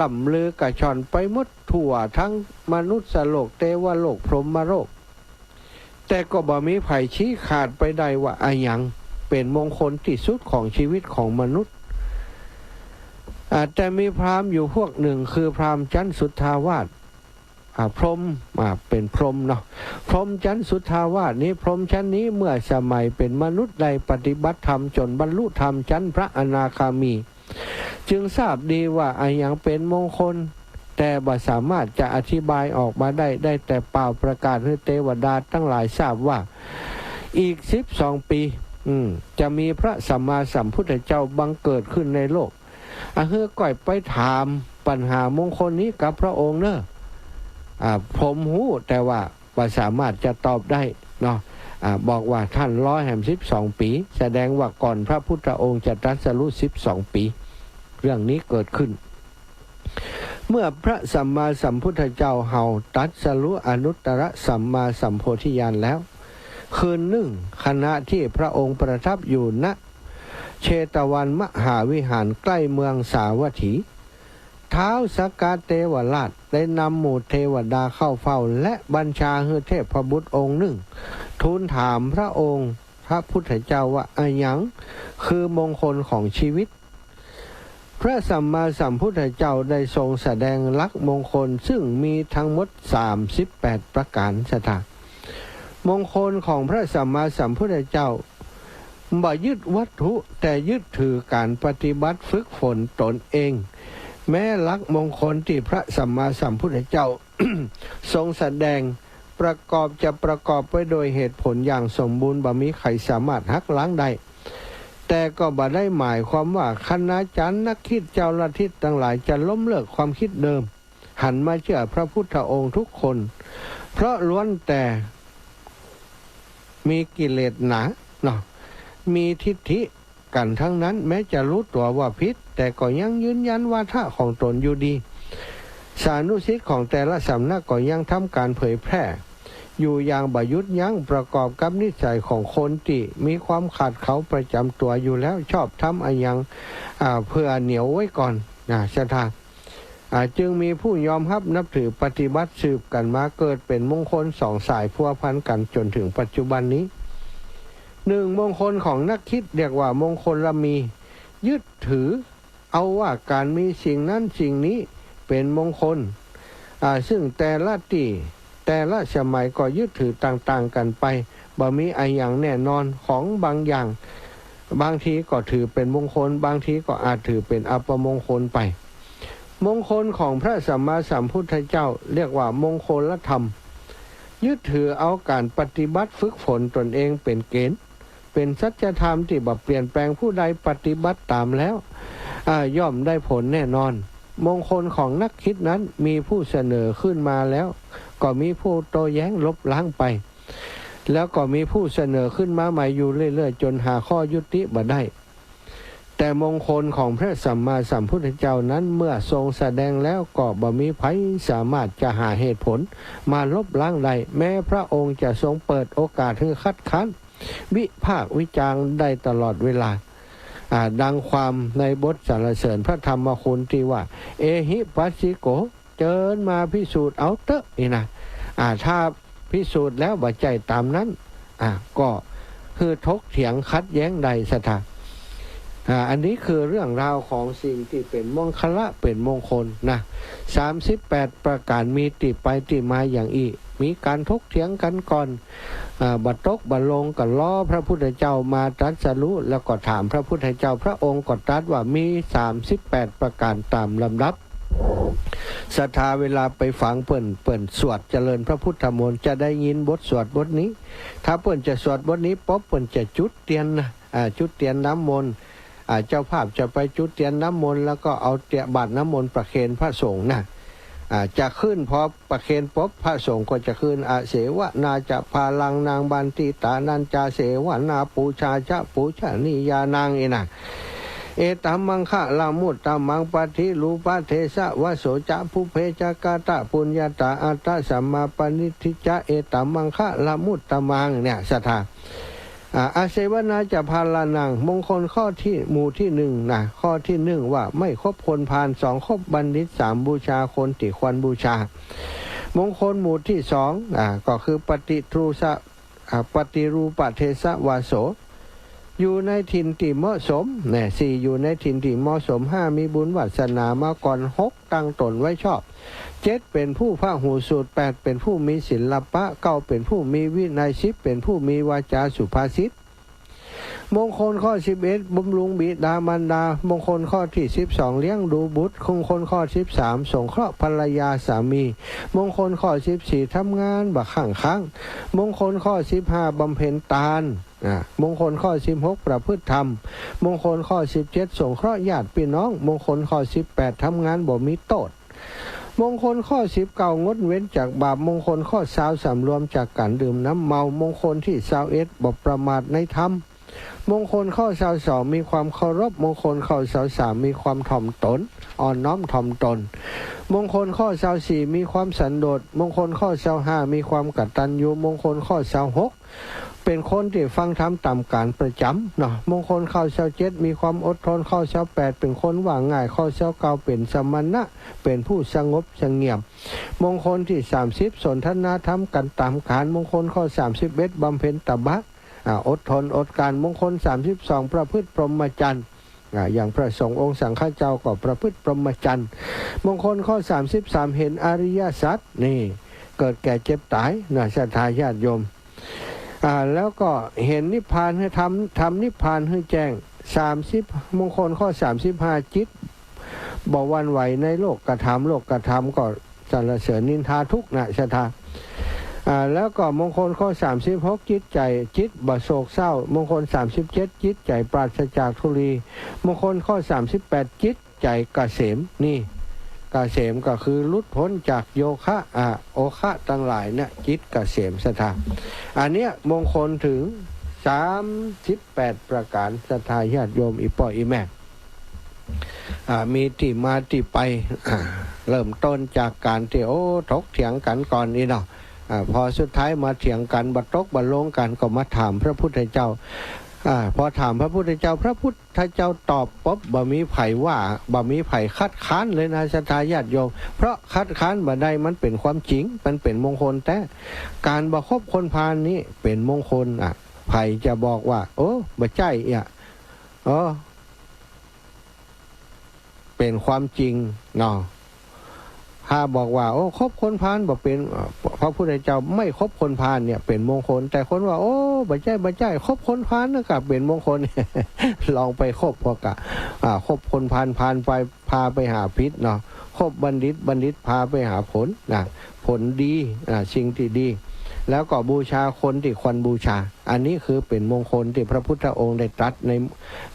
ล่ำลือกระชอนไปหมดทั่วทั้งมนุษย์โลกเทวโลกพรหมโลกแต่ก็บ่มีไผชี้ขาดไปได้ว่าอะหยังเป็นมงคลที่สุดของชีวิตของมนุษย์แต่มีพราหมณ์อยู่พวกหนึ่งคือพราหมณ์ชั้นสุทธาวาสพรหมเป็นพรหมเนาะพรหมชั้นสุทธาวาสนี้พรหมชั้นนี้เมื่อสมัยเป็นมนุษย์ได้ปฏิบัติธรรมจนบรรลุธรรมชั้นพระอนาคามีจึงทราบดีว่าอะหยังเป็นมงคลแต่บ่สามารถจะอธิบายออกมาได้แต่เปล่าประกาศให้เทวดาทั้งหลายทราบว่าอีก12 ปีจะมีพระสัมมาสัมพุทธเจ้าบังเกิดขึ้นในโลกเฮือก่อยไปถามปัญหามงคลนี้กับพระองค์เนอะผมหูแต่ว่าสามารถจะตอบได้เนาะบอกว่าท่าน112 ปีแสดงว่าก่อนพระพุทธองค์จะตรัสรู้12 ปีเรื่องนี้เกิดขึ้นเมื่อพระสัมมาสัมพุทธเจ้าเฮาตรัสรู้อนุตตรสัมมาสัมโพธิญาณแล้วคืนหนึ่งขณะที่พระองค์ประทับอยู่ณเชตวันมหาวิหารใกล้เมืองสาวัตถีท้าวสักกะเทวราชได้นำหมู่เทวดาเข้าเฝ้าและบัญชาให้เทพบุตรองค์หนึ่งทูลถามพระองค์พระพุทธเจ้าว่าอะหยังคือมงคลของชีวิตพระสัมมาสัมพุทธเจ้าได้ทรงแสดงลักษณ์มงคลซึ่งมีทั้งหมด38 ประการสถามงคลของพระสัมมาสัมพุทธเจ้าบ่ยึดวัตถุแต่ยึดถือการปฏิบัติฝึกฝนตนเองแม้ลักษณ์มงคลที่พระสัมมาสัมพุทธเจ้า ทรงแสดงประกอบไปโดยเหตุผลอย่างสมบูรณ์บ่มีใครสามารถหักล้างได้แต่ก็บ่ได้หมายความว่าคณาจารย์นักคิดเจ้าลัทธิทั้งหลายจะล้มเลิกความคิดเดิมหันมาเชื่อพระพุทธองค์ทุกคนเพราะล้วนแต่มีกิเลสหนาเนาะมีทิฏฐิกันทั้งนั้นแม้จะรู้ตัวว่าผิดแต่ก็ยังยืนยันวาทะของตนอยู่ดีสานุสิทธิ์ของแต่ละสำนักก็ยังทำการเผยแพร่อยู่อย่างบ่หยุดยั้งประกอบกับนิสัยของคนที่มีความขาดเขาประจำตัวอยู่แล้วชอบทำอะหยังเพื่อเหนียวไว้ก่อนศรัทธาจึงมีผู้ยอมรับนับถือปฏิบัติสืบกันมาเกิดเป็นมงคล2 สายพัวพันกันจนถึงปัจจุบันนี้1มงคลของนักคิดเรียกว่ามงคลละมียึดถือเอาว่าการมีสิ่งนั้นสิ่งนี้เป็นมงคลซึ่งแต่ละสมัยก็ยึดถือต่างๆกันไปบ่มีอะหยังแน่นอนของบางอย่างบางทีก็ถือเป็นมงคลบางทีก็อาจถือเป็นอัปมงคลไปมงคลของพระสัมมาสัมพุทธเจ้าเรียกว่ามงคลธรรมยึดถือเอาการปฏิบัติฝึกฝนตนเองเป็นเกณฑ์เป็นสัจธรรมที่บ่เปลี่ยนแปลงผู้ใดปฏิบัติตามแล้วย่อมได้ผลแน่นอนมงคลของนักคิดนั้นมีผู้เสนอขึ้นมาแล้วก็มีผู้โต้แย้งลบล้างไปแล้วก็มีผู้เสนอขึ้นมาใหม่อยู่เรื่อยๆจนหาข้อยุติบ่ได้แต่มงคลของพระสัมมาสัมพุทธเจ้านั้นเมื่อทรงแสดงแล้วก็บ่มีไผสามารถจะหาเหตุผลมาลบล้างได้แม้พระองค์จะทรงเปิดโอกาสให้คัดค้านวิพากษ์วิจารณ์ได้ตลอดเวลาดังความในบทสรรเสริญพระธรรมคุณที่ว่าเอหิปัสสิโกเจิญมาพิสูจน์เอาเถอะนี่นะถ้าพิสูจน์แล้วบ่ใจตามนั้นก็คือทกเถียงคัดแย้งใดศรัทธาอันนี้คือเรื่องราวของสิ่งที่เป็นมงคลเป็นมงคลนะ38 ประการมีติไปติมาอย่างอีมีการทกเถียงกันก่อนบัดตกบัดลงก็ล้อพระพุทธเจ้ามาตรัสรู้แล้วก็ถามพระพุทธเจ้าพระองค์ก็ตรัสว่ามี38 ประการตามลำดับศรัทธาเวลาไปฟังเปิ่นสวดเจริญพระพุทธมนต์จะได้ยินบทสวดบทนี้ถ้าเปิ่นจะสวดบทนี้ป๊บเปิ่นจะจุดเทียนจุดเทียนน้ำมนต์เจ้าภาพจะไปจุดเทียนน้ำมนต์แล้วก็เอาบาตรน้ำมนต์ประเคนพระสงฆ์ จะขึ้นพอประเคนปบพระสงฆ์ก็จะขึ้นอาเสวนาจะพาลังนางบันติตานันจาเสวนาปูชาจะปูชานิยานางนะเอตัมมังคะลามุตตัมมังปฏิรูปะเทสะวะโสจะภุเพจะกาตะปุญญาตาอัตตะสัมมาปณิทิจะเอตัมมังคะลามุตตัมมังเนี่ยศรัทธาอาเสวนาจะพาลานังมงคลข้อที่หมู่ที่หนึ่งนะข้อที่หนึ่งว่าไม่ครบคนพาลสองครบบัณฑิตสามบูชาคนที่ควรบูชามงคลหมู่ที่สองก็คือปฏิรูปฏิรูปะเทสะวาโสอยู่ในถิ่นที่เหมาะสมเนี่ยสี่อยู่ในถิ่นที่เหมาะสมห้ามีบุญวาสนามาก่อนหกตั้งตนไว้ชอบเจ็ดเป็นผู้พหูสูตรแปดเป็นผู้มีศิลปะเก้าเป็นผู้มีวินัยสิบเป็นผู้มีวาจาสุภาษิตมงคลข้อ11บำรุงบิดามารดามงคลข้อที่12เลี้ยงดูบุตรมงคลข้อ13สงเคราะห์ภรรยาสามีมงคลข้อ14ทำงานบักข้างมงคลข้อ15บำเพ็ญทานมงคลข้อ16ประพฤติธรรมมงคลข้อ17สงเคราะห์ญาติพี่น้องมงคลข้อ18ทำงานบ่มีโทษมงคลข้อ19งดเว้นจากบาปมงคลข้อ20สำรวมจากการดื่มน้ำเมามงคลที่21บ่ประมาทในธรรมมงคลข้อ22มีความเคารพมงคลข้อ23มีความถ่อมตนอ่อนน้อมถ่อมตนมงคลข้อ24มีความสันโดษมงคลข้อ25มีความกตัญญูมงคลข้อ26เป็นคนที่ฟังธรรมตามการประจำเนาะมงคลข้อ27มีความอดทนข้อ28เป็นคนว่าง่ายข้อ29เป็นสมณะเป็นผู้สงบเสงี่ยมมงคลที่30สนทนาธรรมกันตามการมงคลข้อ31บำเพ็ญตบะอดทนอดการมงคล32ประพฤติพรหมจรรย์อย่างพระสงฆ์องค์สังฆเจ้าก็ประพฤติพรหมจรรย์มงคลข้อ33เห็นอริยสัจนี่เกิดแก่เจ็บตายนะศรัทธาญาติโยมแล้วก็เห็นนิพพานให้ทำนิพพานให้แจ้ง30มงคลข้อ35จิตบ่หวั่นไหวในโลกกระทำก็สรรเสริญนินทาทุกข์นะศรัทธาแล้วก็มงคลข้อ36จิตบ่โศกเศร้ามงคล37จิตใจปราศจากทุลีมงคลข้อ38จิตใจเกษมนี่เกษมก็คือหลุดพ้นจากโยคะโอคะทั้งหลายเนี่ยจิตเกษมศรัทธาอันเนี้ยมงคลถึง38ประการศรัทธาญาติโยมอีป่ออีแม่มีที่มาที่ไปเริ่มต้นจากการที่ถกเถียงกันก่อนนี่เนาะพอสุดท้ายมาเถียงกันบัดตกบัดลงกันก็มาถามพระพุทธเจ้าพอถามพระพุทธเจ้าตอบปุ๊บบ่มีไผว่าบ่มีไผคัดค้านเลยนะศรัทธาญาติโยมเพราะคัดค้านบ่ได้มันเป็นความจริงมันเป็นมงคลแต่การบ่คบคนพาลนี้เป็นมงคลไผจะบอกว่าโอ้บ่ใช่เป็นความจริงเนาะถ้าบอกว่าคบคนพาลบ่เป็นพระพุทธเจ้าไม่คบคนพาลเนี่ยเป็นมงคลแต่คนว่าบ่ใช่คบคนพาลนะครับเป็นมงคล ลองไปคบพอกะคบคนพาลไปพาไปหาพิษเนาะคบบัณฑิตพาไปหาผลผลดีสิ่งที่ดีแล้วก็บูชาคนที่ควรบูชาอันนี้คือเป็นมงคลที่พระพุทธองค์ได้ตรัส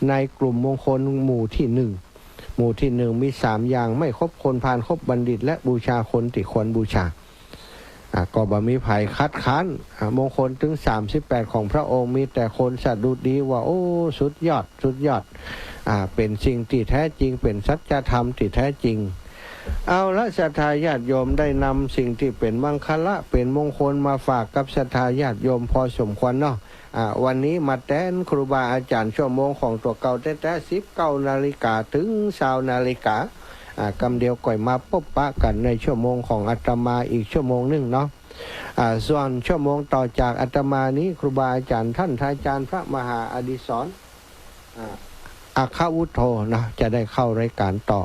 ในกลุ่มมงคลหมู่ที่1มี3อย่างไม่คบคนพาลคบบัณฑิตและบูชาคนที่ควรบูชาก็บ่มีภัยคัดค้านมงคลถึง38ของพระองค์มีแต่คนสะดุดดีว่าสุดยอดเป็นสิ่งที่แท้จริงเป็นสัจธรรมที่แท้จริงเอาละศรัทธาญาติโยมได้นำสิ่งที่เป็นมังคละเป็นมงคลมาฝากกับศรัทธาญาติโยมพอสมควรเนาะวันนี้มาแต้นครูบาอาจารย์ชั่วโมงของตัวเก่าแต่19 นาฬิกาถึง20 นาฬิกากำเดียวก่อยมาพบปะกันในชั่วโมงของอาตมาอีกชั่วโมงนึงเนาะส่วนชั่วโมงต่อจากอาตมานี้ครูบาอาจารย์ท่านอาจารย์พระมหาอดิศรอัคควุฒโธนะจะได้เข้ารายการต่อ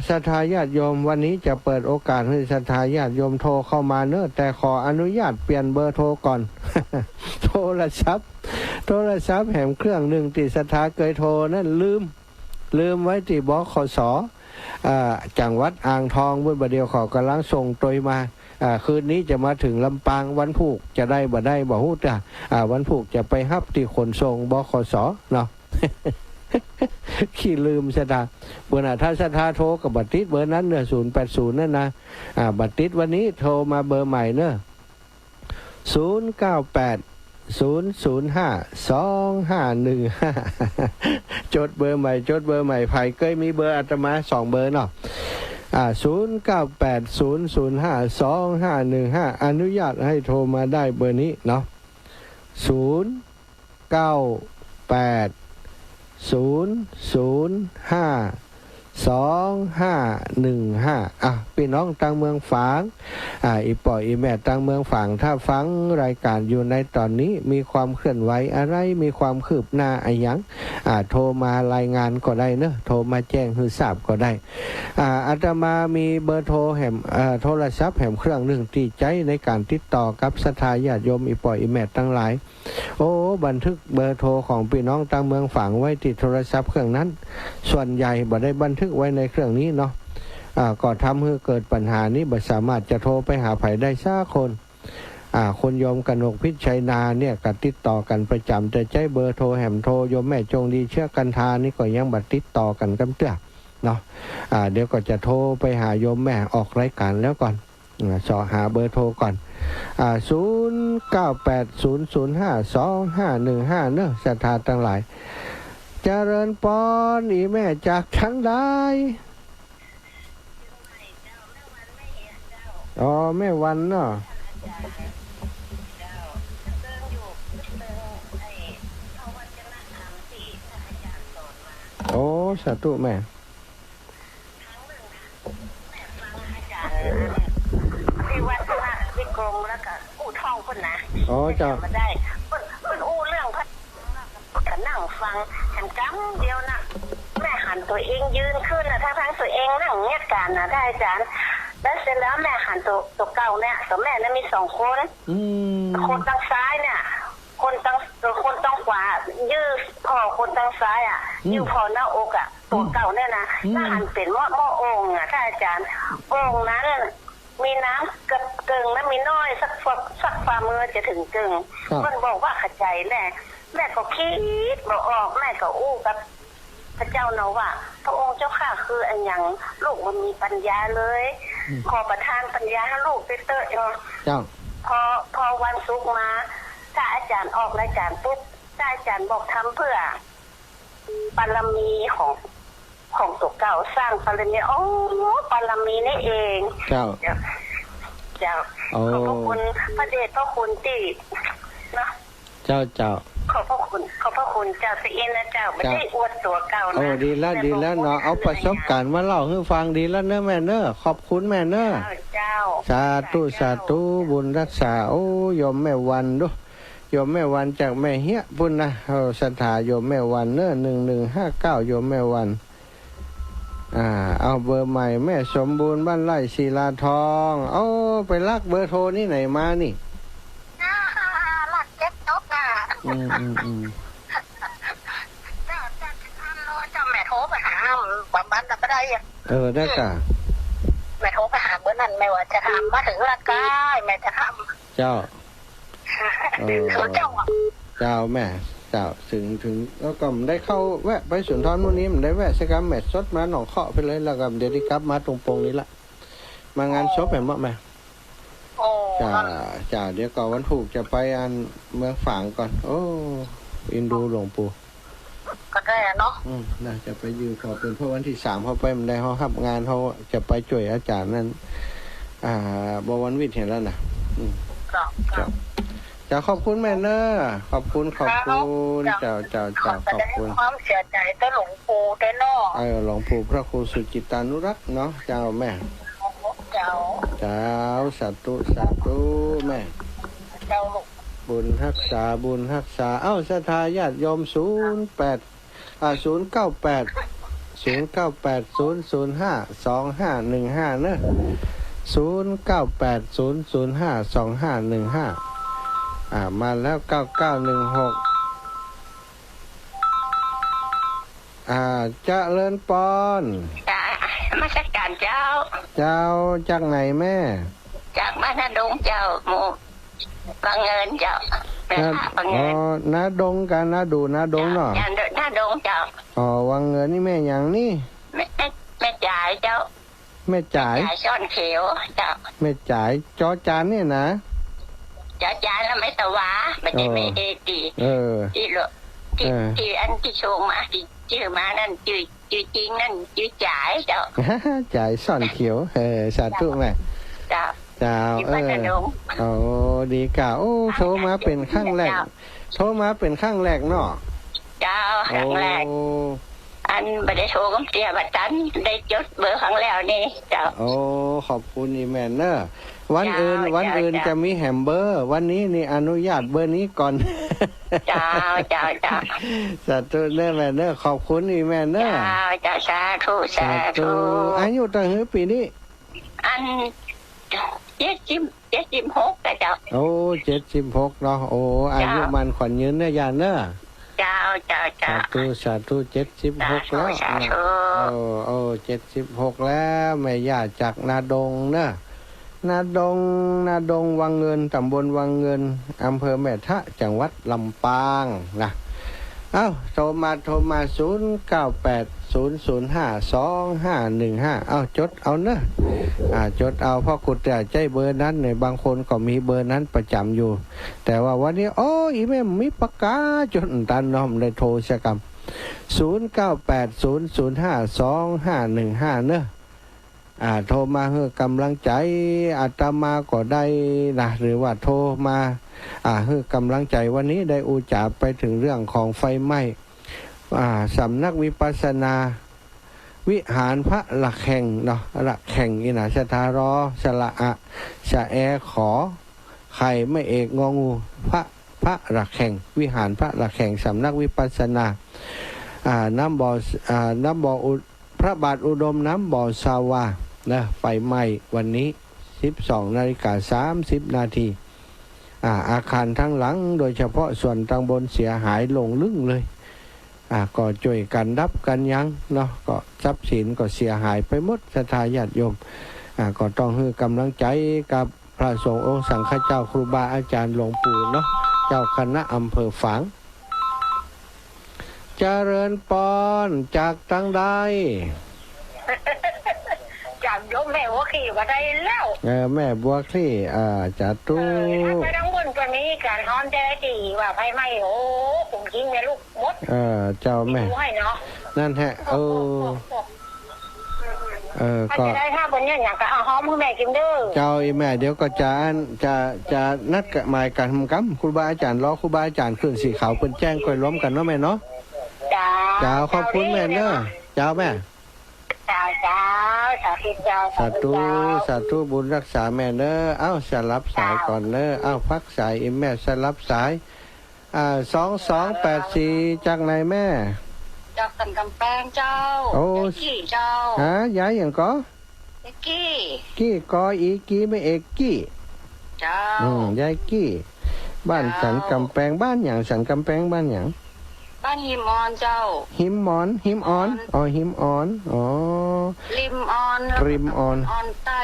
ศรัทธาญาติโยมวันนี้จะเปิดโอกาสให้ศรัทธาญาติโยมโทรเข้ามาเนอะแต่ขออนุญาตเปลี่ยนเบอร์โทรก่อน โทรศัพท์แห่งเครื่องหนึ่งที่ศรัทธาเคยโทรนั่นลืมไว้ที่บขส.จังหวัดอ่างทองเมื่อเดียวขอกำลังส่งตัวมาคืนนี้จะมาถึงลำปางวันพุธจะได้บ่ฮู้จ้ะวันพุธจะไปฮับที่ขนส่งบขส.เนาะ ขี้ลืมสถาเบอร์น่ะถ้าสถาโทรกับบัตรติดเบอร์นั้นเนอะ080นั่นนะบัตรติดวันนี้โทรมาเบอร์ใหม่เนอะ098 005 2515จดเบอร์ใหม่จดเบอร์ใหม่ไผ่เคยมีเบอร์อาตมา2เบอร์เนาะ0980052515อนุญาตให้โทรมาได้เบอร์นี้เนาะ0980052515พี่น้องต่างเมืองฝางอีป่อยอีแม่ต่างเมืองฝางถ้าฟังรายการอยู่ในตอนนี้มีความเคลื่อนไหวอะไรมีความคืบหน้าอะไรอย่างโทรมารายงานก็ได้เนอะโทรมาแจ้งให้ทราบก็ได้อาตมามีเบอร์โทรแห่งโทรศัพท์แห่งเครื่องหนึ่งที่ใจในการติดต่อกับศรัทธาญาติโยมอีป่อยอีแม่ทั้งหลายบันทึกเบอร์โทรของพี่น้องต่างเมืองฝางไว้ที่โทรศัพท์เครื่องนั้นส่วนใหญ่บ่ได้บันทึกไว้ในเครื่องนี้เนาะก็ทำให้เกิดปัญหานี้บ่สามารถจะโทรไปหาไผได้สักคนคนโยมกนกพิชัยนาเนี่ยก็ติดต่อกันประจำแต่ใจเบอร์โทรแหมโทรโยมแม่จงดีเชื่อกันทานี่ก็ยังบัดติดต่อกันกันเตื้อเนาะเดี๋ยวก็จะโทรไปหาโยมแม่ออกรายการแล้วก่อนสอหาเบอร์โทรก่อน0980052515เนอะศรัทธาทั้งหลายเจริญปอนอีแม่จากทั้งใดแม่วันเนาะสาธุแม่ที่วัฒนวิกรมแล้วก็อู้ท่องคนนะจ้ามาได้คนอู้เรื่องพัฒนั่งฟังแถมจ้ำเดียวนะแม่หันตัวเองยืนขึ้นนะทั้งตัวเองนั่งเงียบกันนะได้อาจารย์แล้วเสร็จแล้วแม่หันตัวเก่าเนี่ยตัวแม่เนี่ยมี2คนคนทางซ้ายเนี่ยคนทางขวายืดพอคนทางซ้ายยืดพอหน้าอกตัวเก่าเนี่ยนะถ้าหันเป็นหม้อองค์ถ้าอาจารย์องค์นั้นมีน้ำกับเกิงแล้วมีน้อยสักฝ่ามือจะถึงเกิงมันบอกว่าขจายแม่ก็คิดบอกออกแม่ก็อู้กับพระเจ้าเนาะว่าพระองค์เจ้าข้าคืออันอย่างลูกมันมีปัญญาเลยขอประทานปัญญาให้ลูกเตอเนาะพอวันศุกร์มาถ้าอาจารย์ออกรายการปุ๊บถ้าอาจารย์บอกทำเพื่อบารมีของตัวเก่าสร้างบารมีบารมีนี่เองเจ้าขอบพระคุณพระเดชพระคุณที่นะเจ้าขอบพระคุณเจ้าสิเอ็นนะเจ้าไม่ได้อวดตัวเก่านะดีแล้วเนาะเอาประสบการณ์มาเล่าให้ฟังดีแล้วเนอะแม่เนอะขอบคุณแม่เนอะเจ้าสาธุบุญรักษาโยมแม่วันดูโยมแม่วันจากแม่เฮียพุ่นนะศรัทธาโยมแม่วันเนอะ1159โยมแม่วันเอาเบอร์ใหม่แม่สมบูรณ์บ้านไร่ศิลาทองไปลักเบอร์โทรนี่ไหนมานี่ลักเก็บนกเจ้าแม่โทรไปหาบ้านก็ได้ได้กะแม่โทรไปหาเบอร์นั้นแม่ว่าจะทำมาถึงละกายแม่จะทำเจ้าเจ้าแม่เจ้าถึงแล้วก็ได้เข้าแวะไปสุนทรมื้อนี้มันได้แวะสักครั้งแม่สดมาหนองเคาะไปเลยแล้วก็เดี๋ยวที่กลับมาตรงปงนี้ละมางานศพแม่บ่แม่จ้าเดี๋ยวก่อนวันถูกจะไปอันเมืองฝางก่อนอินดูหลวงปู่ก็ได้เนาะน่าจะไปยืนขอเป็นเพราะวันที่3เขาไปมันได้เขารับงานเขาจะไปช่วยอาจารย์นั่นบวันวิทย์เห็นแล้วนะจะขอบคุณแม่เนอขอบคุณเจ้าขอบคุณความเสียใจแต่หลวงปู่แต่นอหลวงปู่พระครูสุจิตานุรักษ์เนาะเจ้าแม่เจ้าสาธุแม่เจ้าลูกบุญรักษาศรัทธาญาติโยม09800500525เนอะ0980052515มาแล้ว9916เจริญปอนมาจัดการเจ้าจากไหนแม่จากบ้านนาดงเจ้าหมู่บางเงินเจ้านาดงกันนาดูนาดงเนาะนา นาดงเจ้าอ๋อวังเงินนี่แม่หยังนี่แม่จ่ายเจ้าแม่จ่ายซ่อนเขียวเจ้าแม่จ่ายจอจานเนี่ยนะจอจานแล้วไม่ตะวาไม่ได้ไม่เอตีที่หรอที่อันที่โชงมาที่ชื่อมานั่นชื่อจริงนั่นชื่อจ่ายเจ้าจ่ายซ่อนเขียวสาธุแม่เจ้าโอ้ดีกะโอ้โทรมาเป็นครั้งแรกเนาะเจ้าครั้งแรกอันไม่ได้โทรก็เสียบัตรตันได้จดเบอร์ครั้งแล้วนี่เจ้าโอ้ขอบคุณอีแมนเนอร์วันอื่นจะมีแฮมเบอร์วันนี้นี่อนุญาตเบอร์นี้ก่อนเจ้าสาธุเนอร์แมนเนอร์ขอบคุณอีแมนเนอร์เจ้าสาธุอายุตั้งหือปีนี้อัน76แต่เจ้าโอ้76เนาะโอ้อายุมันขวัญยืนเนอะยาเนอะเจ้าสาธุ76แล้วโอ้76แล้วแม่ย่าจากนาดงเนอะนาดงวังเงินตำบลวังเงินอำเภอแม่ทะจังหวัดลำปางนะเอ้าโทรมา0980052515เอ้าจดเอาเนอะจดเอาพ่อกุฎแต่ใจเบอร์นั้นในบางคนก็มีเบอร์นั้นประจำอยู่แต่ว่าวันนี้อีแม่มีปากกาจดตันน้อมได้โทรศัพท์0980052515เนอะโทรมาเพื่อกำลังใจอาตมาก็ได้นะหรือว่าโทรมาเพื่อกำลังใจวันนี้ได้อุจาไปถึงเรื่องของไฟไหม้สำนักวิปัสสนาวิหารพระหลักแห่งเนาะหลักแห่งอินาชทารอสละอะชะแอขอไข่ไม่เอกงองูพระหลักแห่งวิหารพระหลักแห่งสำนักวิปัสสนาน้ำบ่อพระบาทอุดมน้ำบ่อสาวานะไฟไหม้วันนี้ 12:30 นาทีอาคารทั้งหลังโดยเฉพาะส่วนทางบนเสียหายลงลึ่งเลยก็ช่วยกันดับกันยังเนาะก็ทรัพย์สินก็เสียหายไปหมดศรัทธาญาติโยมก็ต้องให้กำลังใจกับพระสงฆ์องค์สังฆเจ้าครูบาอาจารย์หลวงปู่เนาะเจ้าคณะอำเภอฝางเจริญปอนจากทางใดจากโยมแม่บัวขี้ว่าได้แล้วแม่บัวขี้จัดตู้ไปทั้งบนตัวนี้การหอมใจดีว่าไฟไหม้ผมทิ้งแม่ลูกมดเจ้าแม่นั่นแหละก็ได้ถ้าบนนี้อย่างก็หอมให้แม่กินเด้อเจ้าอีแม่เดี๋ยวก็จะนัดกับหมายการทำกรรมครูบาอาจารย์รอครูบาอาจารย์ขึ้นสีขาวเป็นแจ้งค่อยล้มกันเนาะแม่เนาะเจ้าขอบคุณแม่เนอะเจ้าแม่สาธุบุญรักษาแม่เนอะสลับสายก่อนเนอะพักสายอีแม่สลับสาย2284จากไหนแม่จากสันกำแพงเจ้ากี้เจ้าย้ายอย่างก็กี้ก็อีกี้ไม่เอกกี้เจ้ายายกี้บ้านสันกำแพงบ้านอย่างสันกำแพงบ้านอย่างบ้านหิมออนเจ้าหิมออนหิมออนริมออนใต้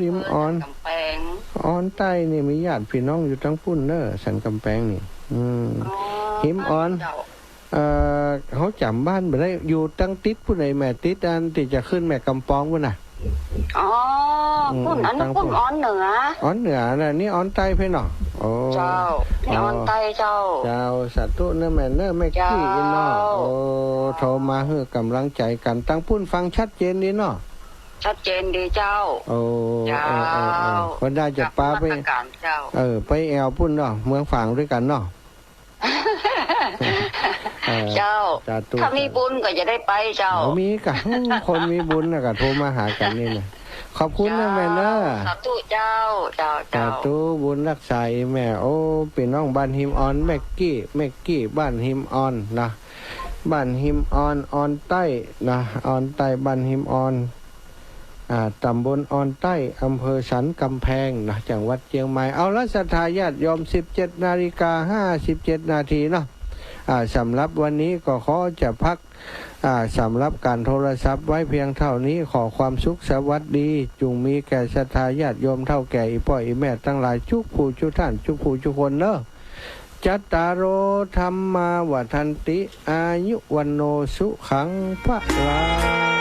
ริมออนกำแพงออนใต้นี่มีญาติพี่น้องอยู่ทั้งพุ่นเนอะสันกำแพงนี่หิมออนเขาจำบ้านไปได้อยู่ตั้งติดผู้ใดแม่ติดอันที่จะขึ้นแม่กำปองพุ่นน่ะพุ่นอันพุ่นออนเหนือน่ะนี่ออนใต้เพ่นเนาะเจ้านี่ออนใต้เจ้าสัตว์ตู้เนื้อแม่เนื้อแม่ขี้เนาะโทรมาให้กำลังใจกันตั้งพุ่นฟังชัดเจนดีเนาะชัดเจนดีเจ้าคนได้จะป้าไปไปแอวพุ่นเนาะเมืองฝางด้วยกันเนาะเจ้าถ้ามีบุญก็จะได้ไปเจ้ามีกันคนมีบุญนะก็โทรมาหากันนี่นะขอบคุณนะแม่นะสาธุเจ้าสาธุบุญรักษาแม่พี่น้องบ้านหิมออนแม็กกี้บ้านหิมออนนะบ้านหิมออนใต้นะออนใต้บ้านหิมออนตำบลออนใต้อำเภอสันกำแพงนะจังหวัดเชียงใหม่เอาละศรัทธาญาติโยม 17:57 นาทีเนาะสำหรับวันนี้ก็ขอจะพักสำหรับการโทรศัพท์ไว้เพียงเท่านี้ขอความสุขสวัสดีจุงมีแก่ศรัทธาญาติโยมเท่าแก่อีพ่ออีแม่ทั้งหลายทุกผู้ทุกท่านทุกผู้ทุกคนเนอะ จัตตารโอธรรมาวัฏันติอายุวันโนสุขังพระลัง